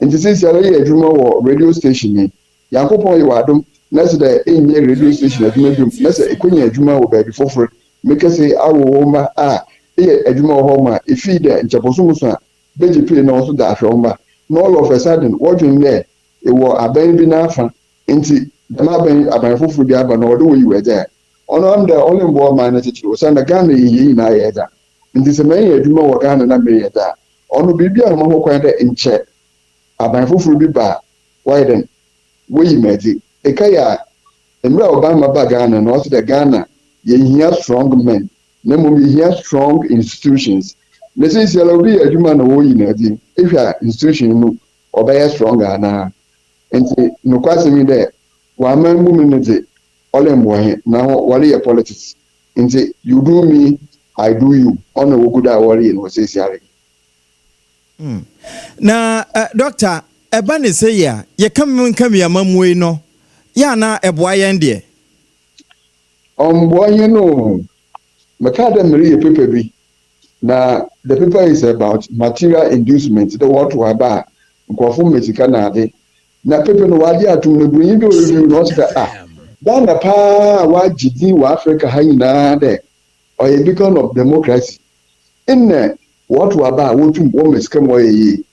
nti sisi ara yɛ adwuma wɔ radio station yi yankopɔn yɛ wadom na sɛ dɛ ɛnyɛ radio station adwuma bi na sɛ ɛkɔnya adwuma wɔ baabi foforɔ mekɛsɛ awowo ma a ɛyɛ adwuma wɔ hɔ ma ɛfii dɛ nkyɛposom so a bɛgye pii na ɔso da ahwɛ ma na all of a sudden wɔdwen dɛ ɛwɔ aban bi n'afa nti dɛm aban foforɔ bi aba na ɔde wɔ yi wɔ agya ɔno am dɛ ɔne mboa ɔman no kyekyere ɔsan na Ghana yɛyɛ nyinaa yɛ ɛda nti sɛ mɛyɛ adwuma wɔ Ghana na mɛyɛ ɛda ɔno biribi a ɔmo ho kwan dɛ nkyɛ aban foforɔ bi ba wɔyɛ dɛn woyi mɛdi ekaya mmerɛ a Obama ba Ghana na ɔsɛ dɛ Ghana yɛhia strong men na mmom yɛhia strong institutions na sisi ala obi yɛ adwuma na wɔyi mɛdi ehwɛ a institution no ɔbɛyɛ strong anaa nti nokwasɛm yi dɛ wɔaman mu no de ɔlɛ mboahe na wɔre yɛ politics nti you do me I do you ɔna wɔgu da wɔre yɛ no sisi ala na doctor ɛba ne sɛ yɛ a yɛka mi amamue no yɛ na ɛboa yɛn deɛ ɔmboa yɛn no mɛka dɛ mmere yɛ paper bi na the paper is about material inducement the what to aba nkurɔfo mmesika na ade na paper no wade atom no bunyi bi ɔreview na ɔsɛ Ghana paa wagye din wɔ Africa ha nyinaa dɛ ɔyɛ beacon of democracy ɛnnɛ what to aba a wɔtum wɔn mmesika mu ɔyɛ yie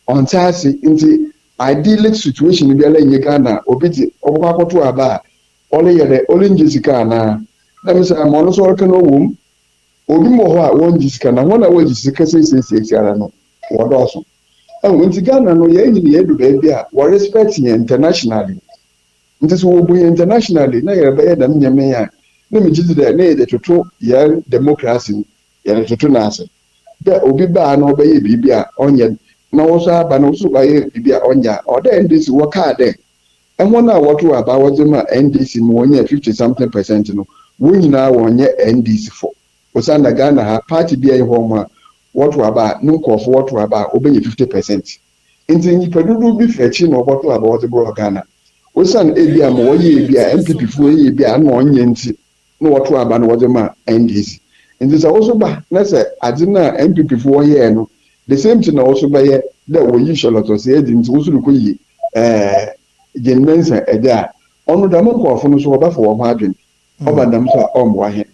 ɔnta ase nti idyllic situation bi ala nye Ghana obi di ọbụkwa akọtụ aba ole yere ole njisika na me say am no so ɔreka no wom obi mo hɔ a wɔn njisika na wɔn a wɔn njisika sɛ ara no wɔdɔso nti Ghana no yɛ nyini yɛ du baabi a wɔ respect yɛ internationally nti so wo bu internationally na yɛ bɛyɛ dam nyame ya na me gidi dɛ na yɛ de toto yɛ democracy yɛ toto na ase dɛ obi ba na ɔbɛyɛ biribi a ɔnyɛ na wɔso aba na wɔso bayɛ bibi a ɔnya ɔda NDC wɔka dɛ ɛho na wɔto aba wɔdze ma NDC mu wɔnyɛ 50% no wɔn nyinaa wɔnyɛ NDC fo osanda Ghana ha party bi ɛyɛ hɔ mu a wɔto aba ne nkɔfo wɔto aba ɔbɛnyɛ 50% nti nipa dodo bi fɛkyi na wɔto aba wɔdze bɔ Ghana osan ebi a ma wɔyɛ ebi a MPP fo yɛ ebi a na ɔnyɛ nti na wɔto aba na wɔdze ma NDC nti sɛ wɔso ba na sɛ adze na MPP fo wɔyɛ no the same thing also by that we use Charlotte say nti wo so ko yi genmensa eda onu da man ko funu so oba fo wo adwen oba ndam so ombo ahe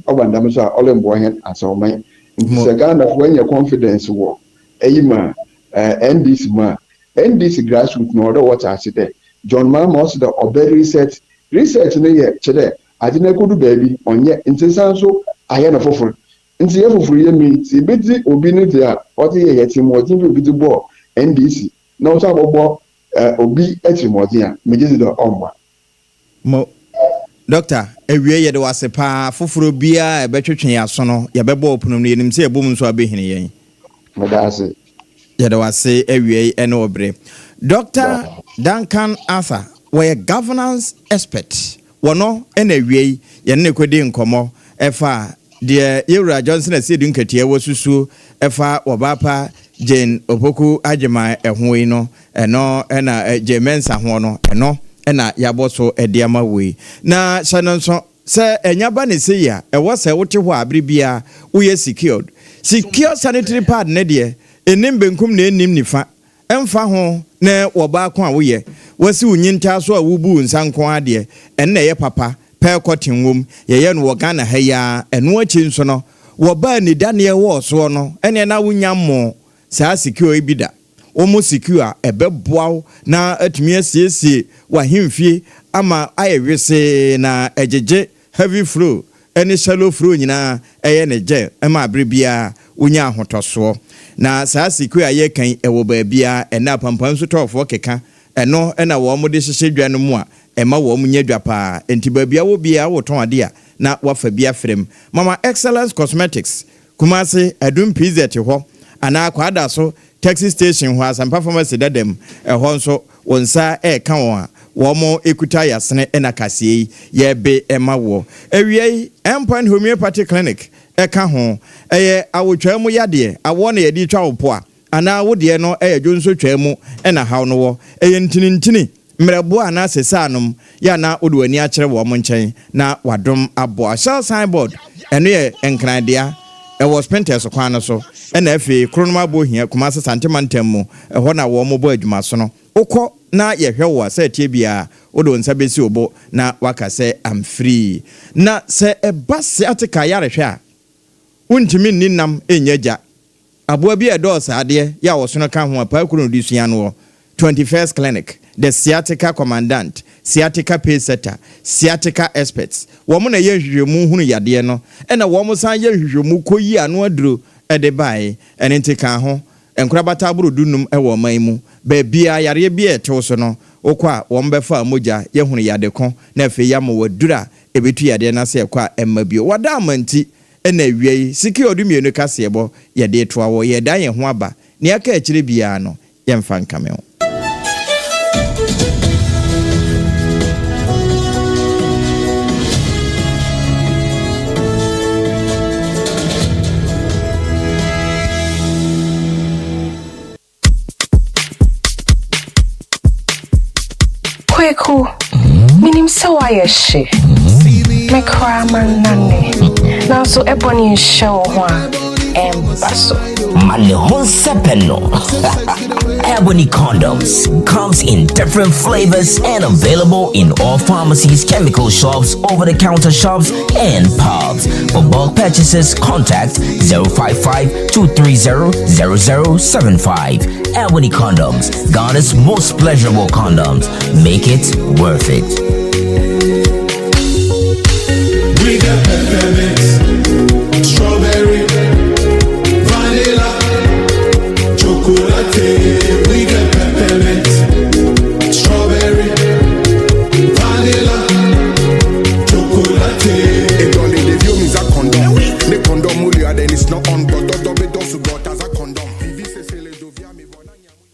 oba ndam so olembo ahe asawman nti se Ghana fo anya confidence wo eyima NDC ma NDC grassroots no order what I said John Mahama also the obey research no ye chede ade na kodu baabi onye nti san so ahe na foforo nti yɛ foforo yɛ mi si ebedi obi ne de a ɔde yɛ yɛ tim ɔde bi obi de bɔ NDC na ɔsɔ abɔbɔ obi ɛtim ɔde a megye de ɔmba mo Doctor, ewie ye de wase pa foforo bia ebetwetwe aso no ye bebo opunum ne nim se ebom so abehine yen. Medase. Ye de wase ewie ene obre. Dr. Duncan Arthur, we governance expert. Wono ene ewie ye ne kwedi nkomo efa de Yewura Johnson asidu nkatie wosusu efa wobapa Jane Opoku Ajema ehoi no eno ena Jemensa ho no eno ena yaboso ediama we na shanonso se enyaba ne se ya ewo se wote ho abribia wo secured secure sanitary pad ne de enim benkum na enim nifa emfa ho na woba ko a wo ye wasi unyinta so a wubu nsanko ade enne ye papa pe kotinwom ye no Ghana ha ya eno achi nso no woba ni Daniel wo so no ene na wunyammo sa secure ibida omo secure ebeboa na atumi asiesie wa himfie ama ayewese na ejeje heavy flow any shallow flow nyina eye ne je ema abribia unya ahotoso na sa secure aye kan ewo baabia ena pampam so tofo keka eno ena wo mo de hyehye dwa no mu a ema wo mo nya dwa pa enti baabia wo bia wo ton ade a na wafa bia frem mama excellence cosmetics kumase adum pz ho ana kwada so taxi station ho Sompa pharmacy dadem ho nso wonsa ka won a wo mo ekuta yasene na kasie ye be ema wo ewie Endpoint homeopathy clinic ka ho eye awotwa mu yade awo na yedi twa opo a ana wo de no jonso twa mu na haw no wo eye ntini mrebo ana sesanum ya na odwani a kire wo mo nchen na wadom abo shall signboard eno ye enkrandia was Pentes kwana so na efe kronoma bo hia kuma santimantem mu ho na wo mo bo adwuma so no ukọ na ye hwe wo se tie bia odo nsa besi obo na waka se am free na se ebase atika yare hwe a untimi ninam enyaja aboa bi edosa ade ya wo so no ka ho apa kuro di sua no 21st clinic the sciatica commandant sciatica pace setter sciatica experts womo na ye hwehwemu hunu yade no na womo san ye hwehwemu koyi anu aduro ede bai ene ntika ho enkrabata aburu dunum ewo man mu ba bia yare bia etewo so no okwa wo mbefa moja ye hunu yade ko na afi ya mo wadura ebetu yade na se kwa emma bio wada amanti na wiei siki odumienu kasebo yade toa wo ye dan ye ho aba ne aka akire bia no ye mfa nkame ho. KWAKU, minim sawa yeshe. Me cry man nane. Now so ebony show one embasso. Malehon sepeno. Ebony condoms comes in different flavors and available in all pharmacies, chemical shops, over-the-counter shops, and pubs. For bulk purchases, contact 055-230-0075. Ebony condoms, Ghana's most pleasurable condoms. Make it worth it. We got peppermint, strawberry, vanilla, chocolate. We got peppermint, strawberry, vanilla, chocolate. It only the view means a condom. The condom mulia then it's not on, but double does what as a condom.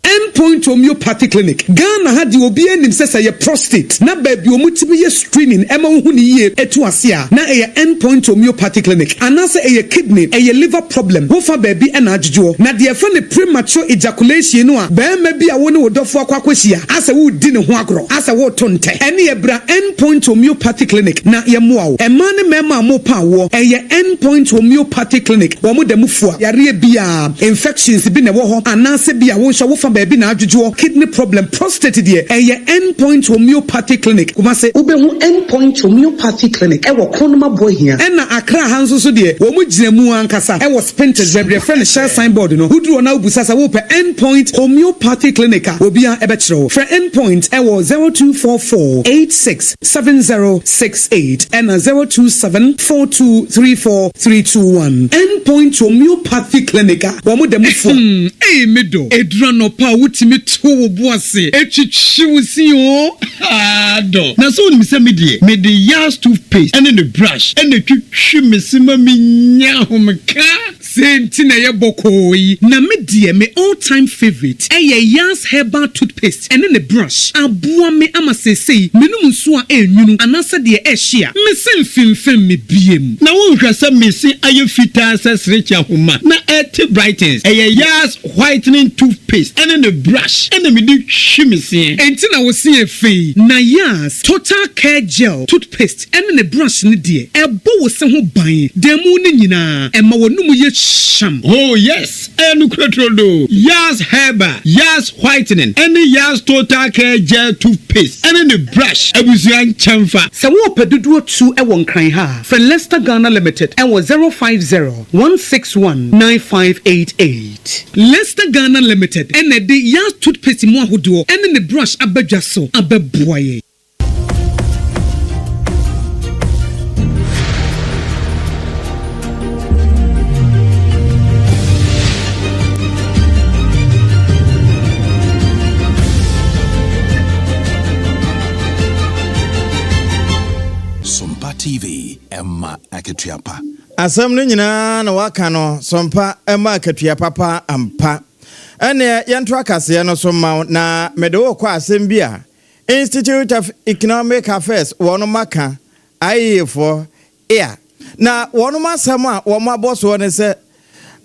Endpoint homeopathy clinic. Ghana had the obi enim sesa ye prostate. Na baby omutimi ye screening ema hu ni ye etu asia. Na ye Endpoint homeopathy clinic. Anase ye kidney, ye liver problem. Ho fa baby ena adjujo. Na de fa ne premature ejaculation no a ba ma bi a wo ne wodofo akwakwahia. Asa wo di ne ho agro. Asa wo tonte. Ene ye bra Endpoint homeopathy clinic. Na ye moa wo. Ema ne mema mo pa wo. Ye Endpoint homeopathy clinic. Wo mo da mufua. Yare bia infections bi ne wo ho. Anase bia wo hwa wo fa baby na adjujo. Kidney problem, prostate dear, a Endpoint homeopathy clinic. Kumase, Ubehu Endpoint homeopathy clinic. Ewa Konoma boy here. Ena Accra hanso so de wo mu gina mu ankasa e was painted red friend share signboard no hudru na obusa sa wo pe endpoint homeopathy clinic obia e be kire for endpoint e wo 0244867068 and 0274234321 endpoint homeopathy clinic wo mu dem fo medo edura no pa wutimi to wo boase etwitwiwusi o do na so ni se me de yas toothpaste and the brush and the twitwi mesima menya homka senti na ye bokoyi na me de me all time favorite yas herbal toothpaste and the brush aboa me amasesei menum so a enwunu anasa de ehia me semfimfim me biem na wo hwasa mesi ayefita sesrecha homa na et brightens yas whitening toothpaste and the brush and the me shimisi enti na wo se efe na yas total care gel toothpaste and the brush ni de ebo wo se ho ban demu ni nyina ema wonum ye sham. Oh yes, enu kretrodo yas herbal yas whitening and yas total care gel toothpaste and the brush abusuan chamfa se wo pedudu tu e won kran ha for Leicester Ghana Limited and was 050-161-9588 Leicester Ghana Limited and the yas toothpaste mo ahodo and the brush abadwa so abeboye. Sompa TV Emma Akatuapa. Asam no nyina na waka no Sompa Emma Akatuapa pa ampa. Ene yentro akase no so ma na mede wo kwa asem bia Institute of Economic Affairs wono maka ayefo na wono masam a wo maboso ne se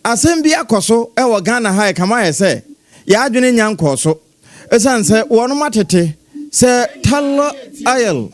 asem bia koso e wo Ghana ha kama ye se ya adwene nyankoso esan se wono matete se talo ayel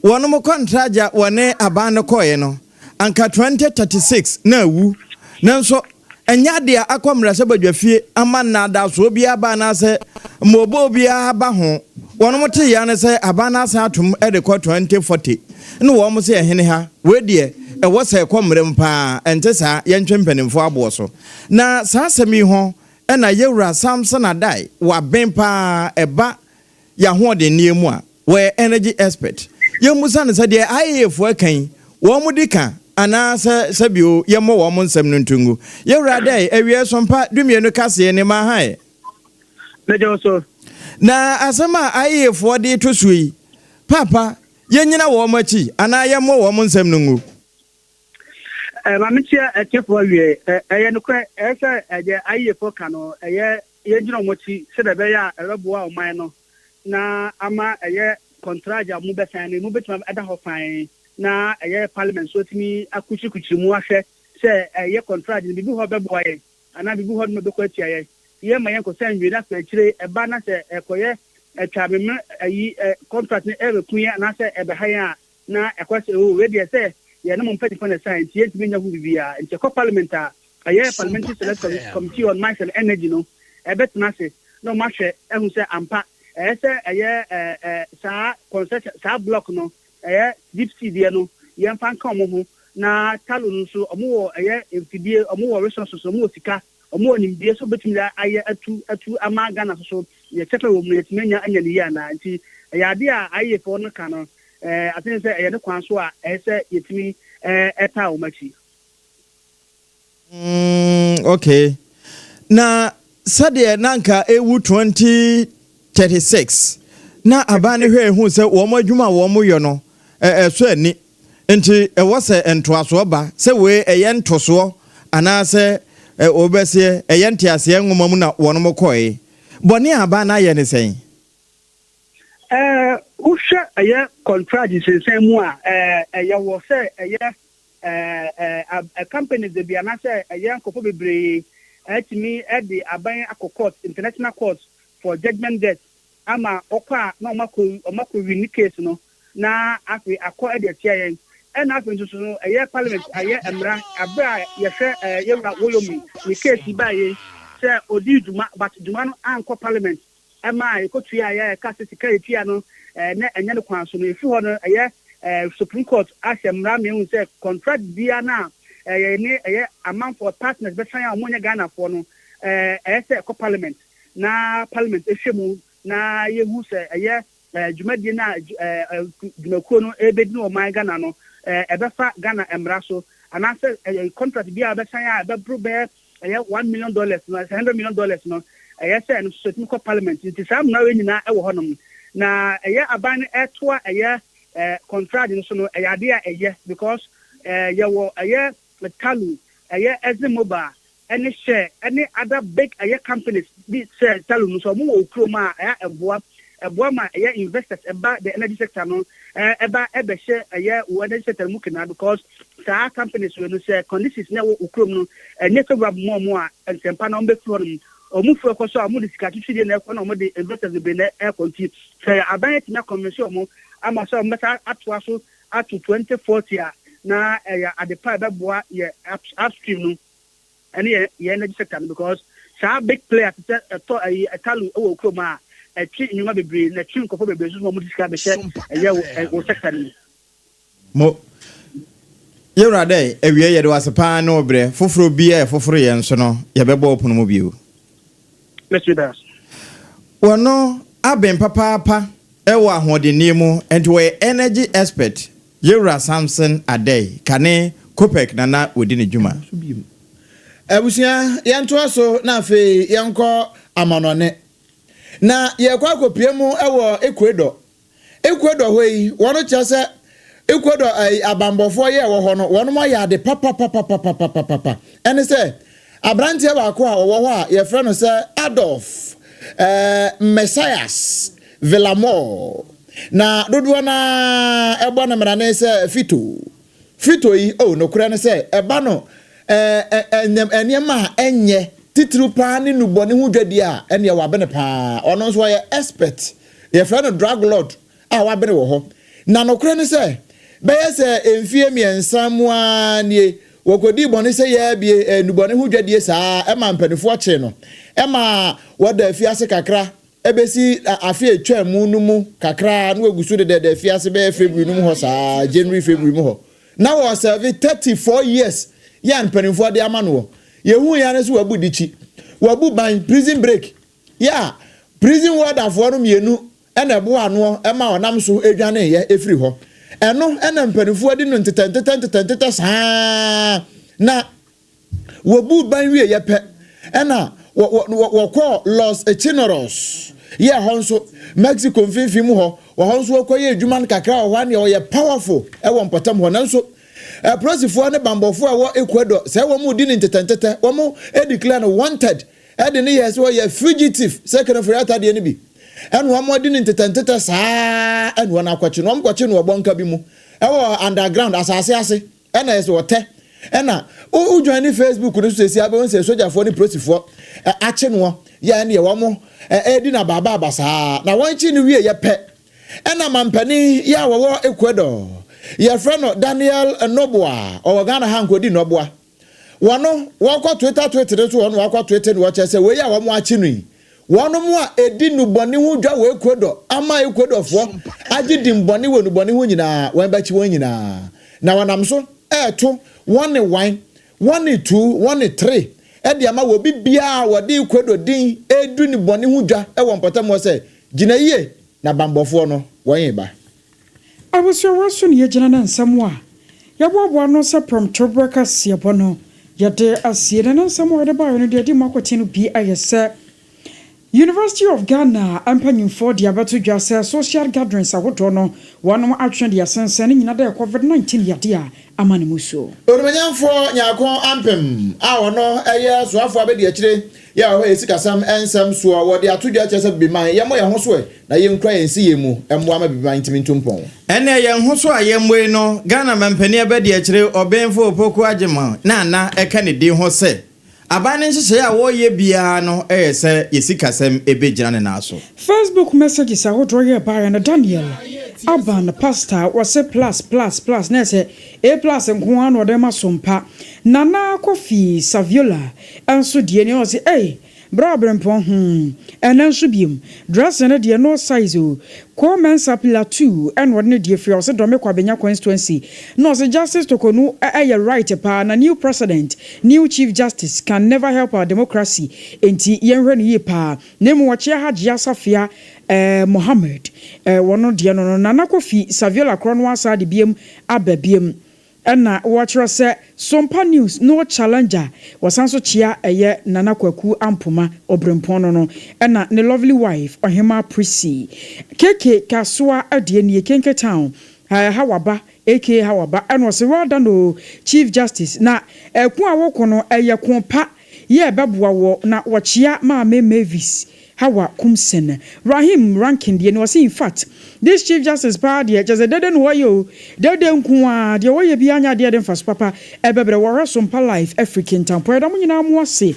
wono mo kontraja wone abane koye no anka 2036 na wu nanso enya de akomra se badwafie amanna da so bia ba na se mobo bia ba ho wono mo te ya ne se abana se atom e de 2040 no wo mo se ehene ha we de e wo se komre mpa ente sa yentwe mpanimfo abo so na sa asemi ho e na yewura Samson Adai wa bempa eba ya ho de niemu a we energy expert yemusa ne se de ayefo akan wo mo dika ana sabio yemo wo mo nsem no ntungu yewura dai ewie Sompa dumienu kase ne ma hae so na asema ayefo de to sui papa yenyina wo machi ana yemo wo mo nsem no ngu mamitia ekefo wie eye no kra ese eje ayefo kano eye yegyina mochi se de be ya ereboa oman no na ama eye contraja mu besan mu betuma ada ho fan na eye parliament so timi akuchikuchi mu ahwe se eye contract ni bibi ho beboye ana bibi ho no be ko atia ye ma yen ko san wi na fa kire eba na se ekoye etwabem ayi contract ni ebe kuya na se ebe han na ekwase o we de se ye no mo mpati for the science ye timi nya hu bibia nche ko parliament a eye parliamentary select committee on mines and energy no ebe tena se no ma hwe ehun se ampa ese eye sa concession sa block no deep sea there no yen fan kan mo na talo nso omo wo mfidie omo wo resources omo sika omo nimdie so betimi aye atu amaga na so ye chepe wo mu yetimenya anya ni ya na nti ade a aye fo no ka no atin se ne kwan so a ese yetimi eta o machi okay na sade nanka ewu 2036 na abane hwe hu se wo mo adwuma wo mo yo no so ani enti wo se entoaso ba se we ntoso ana se obese ntiase nwoma na wono mo koe boni aba na ye ne sen usha eye contract sen mu a eye wo se eye a company de bia na se eye nkofo bebre atimi edi aban akokot international court for judgment debt ama okwa na omako win case no na afi akọ edi atia yen na afi nso no eye parliament aye emra abra ye hwe yewra woyomi ni case ba ye se odi duma but duma no anko parliament ama ekotua aye ka se sika etua no na enya no kwan so no efi ho no eye Supreme Court ASIAMAH me say contract bia na amount for partners be san amonya Ghana for no say parliament na parliament ehwemu na yehu say dwumadi na dwumakuo no ebedi no man Ghana no ebefa Ghana emra so and answer contract bia be san ya be bro be $1 million no $100 million no say no Supreme Court parliament it sam na we nyina e wo honom na aban etoa contract no so no ade because wo Kalu Ezimoba any share any other big companies be say Kalu no so mo okroma eboa ma investors about the energy sector no eba share wo energy sector mu kina because sa companies we no say conditions na wo okrom no enye favorable mo a ensempa na ombe floor no omufu ko so amu disika twitwi na ko na mo de investors be na continue say aban tina convention mo ama so mbeta atwa so to 2040 na at the part that boy upstream no and energy sector because sa big player to Kalu o kroma twi nyuma bebre na twi nkofo bebre so mo disika be share o sector ni mo yewra dey ewie ye de wasepa na obre foforo bia foforo ye nso no ye bebo opono mo bio let's do that wono aben papa ewo ahodeni mu and we energy expert Yewra Samson Adey kane KWAKU wodi ne dwuma abusia yento aso na afi yenko amanone na yekwa kopie mu ewo Ecuador hoyi wono chese Ecuador abambofo ye wo ho no wono mo ya de papa ene se abrante ba ko a wo ho a ye fre no se Adolf Messias Villamor na dodo na ebo na mera ne se fito yi no kura ne se eba no eniema enye titru pa ne nubone hu dwadi a ene ye wabene pa ono nso ye expert ye fra no drug lord a wabene wo ho na no kura ne se be ye se emfie miensa mu anie wokodi bone se ye bie nubone hu dwadi sa e ma mpanifo che no e ma woda afiase kakra ebesi afi etwa mu no mu kakra no egusu de fiase be February no mu ho sa January February mu ho na wo serve 34 years yan penifo de amano ye hu ya ne so wabu dichi wabu ban prison break ya prison warder for no mienu ena bo ano e ma onam so edwane ye efiri ho eno ena penifo de no ntete saa na wabu ban wie ye pe ena wo call Los Chinorros yeah honso Mexico mfimfim ho wo honso ko ye adwuma kakra ho ne ye powerful e wo mpotam ho nanso prosifo ne bambofo a wo Ecuador say wo mu di ne ntete wo mu declare wanted e de ne yes wo ye fugitive second for yata de ne bi en wo mu di ne ntete saa en wo na kwachi no mkwachi no bonka bi mu e wo underground asase e na yes wo te ena o join Facebook no so esi abe won se soldier for ni prosifo ache no ya ne wo mo edi na baba basa na won chi ni wie ye pe ena mampani ya wo Ecuador ye friend Daniel Noboa o Ghana hankodi Noboa wono won Twitter so wono wakọ Twitter no che se we ya wo mo ache no wono mo a edi nuboni hu dwa wo Ecuador ama Ecuador fo agi di mboni we nuboni hu nyina wan ba chi won nyina na wonam so eto 1 2 3 edi ama wo bibia wo de Ecuador din edu ni boni hu dwa e wo mpota mo se gina yie na bambofo no won ba abusua waso ne yegina na nsamo a yeboaboa no se promtobreka siebo no yede asie na nsamo yede ba no de makoti no bi ayese University of Ghana ampanyimfo de abato dwase social gatherings awodo no wono atwe de asensen nyina de COVID-19 yade a amane muso orumanyamfo nyako ampem a wono eye soafo abedi akire ya ho esikasam ensam so wo de atodwa chese biman ye mo ye ho so na ye nkra ye nsi ye mu emmo ama biman timintumpon ene ye ho so a ye mwe no Ghana mampani abedi akire obenfo opoku agema na eka ne din ho se abane nhye ya wo ye bia no se yesikasem ebegyina ne na so Facebook messages awodo ye ba na Daniel Aban pastor was a plus na se A+ nko ano de masompa Nana Kofi Saviola enso die ne o se bra OBREMPONG ena nso biem dress na de no size o ko mensa pillar 2 and what ne de free o se do me kwa benya constituency no se justice tokonu right pa na new president new chief justice can never help our democracy enti yenhwe no ye pa nemu wache Haji Asafia Mohammed wono de no Nana Kofi Saviola Krono asa de biem ababiem ena watchra se Sompa News no challenger wasanso chia Nana KWAKU AMPOMAH OBREMPONG no ena ne lovely wife Ohema Prissy keke kaswa adie ne Kenke Town hawaba aka hawaba eno se well done no chief justice na ku awoko no konpa ye beboa wo na wachia ma Mavis Hawa Kumsen Rahim ranking the was in fact this chief justice party just a dead and wayo dead nkuwa de woye bi anya de den fast papa ebebre wora Sompa life African town po edam nyina mo ase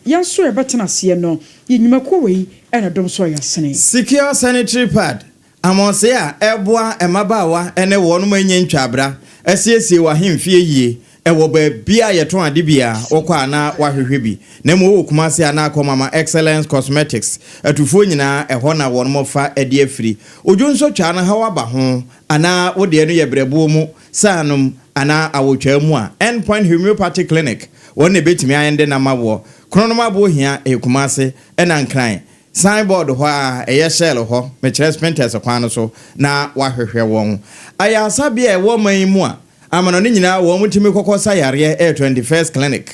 yanso e betena se no yinyima kowe ena dom so yasene secure sanitary pad amonse a eboa emabawa ene wonu manyen twabra asiesie wa hemfie yie ewo ba bia yeton ade bia okwa na wahwehwe bi na mo wo kumase ana akomama excellence cosmetics atufo nyina eho na won mofa ade afiri ojonso twa na hawa ba ho ana wo de no yebrebo mu sanum ana awotwa mu a endpoint homeopathic clinic won ne betimi ayende na mawo kronoma bo hia ekumase ena nkran signboard ho a eye shell ho me kire spenters kwan so na wahwehwe won ayasa bia e wo man mu a amano ni nyina wo mutimi kokosa yare 21st clinic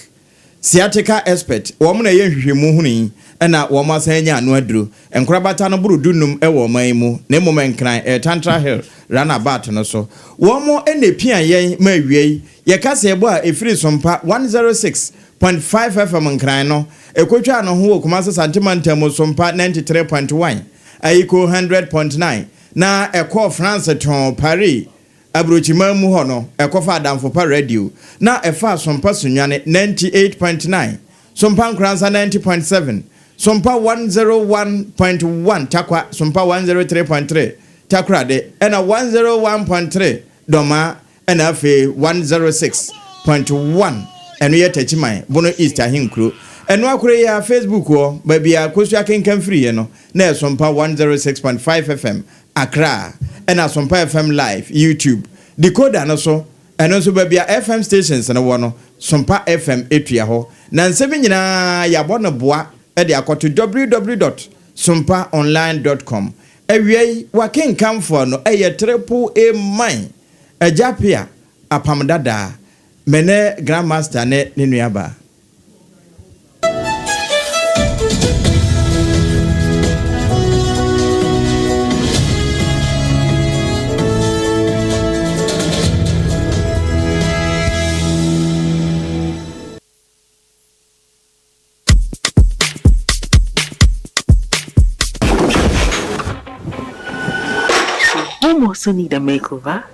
sciatica expert wo mo na ye hwehwemu huni na wo masanya anu aduro enkorabata no buru dunum e wo man mu na momenkran tantra hill runabout no so wo mo enepia yen ma wiei ye kase ebo a efiri Sompa 106.5 FM nkran no ekotwa no ho kumase santimantem Sompa 93.1 ayiko 100.9 na ekọ France ton Paris abrochima mu ho no ekofa adamfo pa radio na efa Sompa sunwane 98.9 Sompa nkransa 90.7 Sompa 101.1 takwa Sompa 103.3 takrade ena 101.3 doma ena fe 106.1 eno yetachiman bono east ahinkro eno akure ya Facebook o babia kosu akenkan free no na Sompa 106.5 FM Accra ena Sompa FM live YouTube decoder no so eno so babia FM stations na wo no Sompa FM etua ho na nsemi nyina ya bono boa e de akoto www.sompaonline.com ewiei wakenkan fo no eye triple A mine ajapia apamdada mene grandmaster ne nuaba Also need a makeover.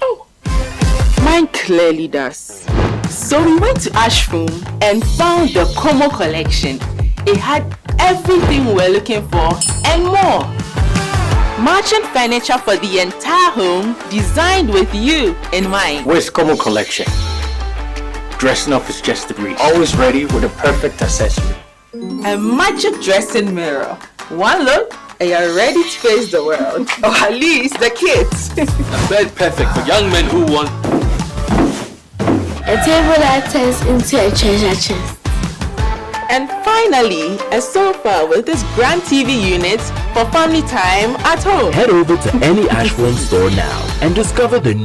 Oh, mine clearly does. So we went to Ashroom and found the Como collection. It had everything we're looking for and more. Merchant furniture for the entire home, designed with you in mind. Where's Como collection? Dressing up is just the breeze. Always ready with a perfect accessory. A magic dressing mirror. One look and you're ready to face the world, or at least the kids. A bed perfect for young men who want a table that turns into a treasure chest. And finally, a sofa with this grand TV unit for family time at home. Head over to any Ashburn store now and discover the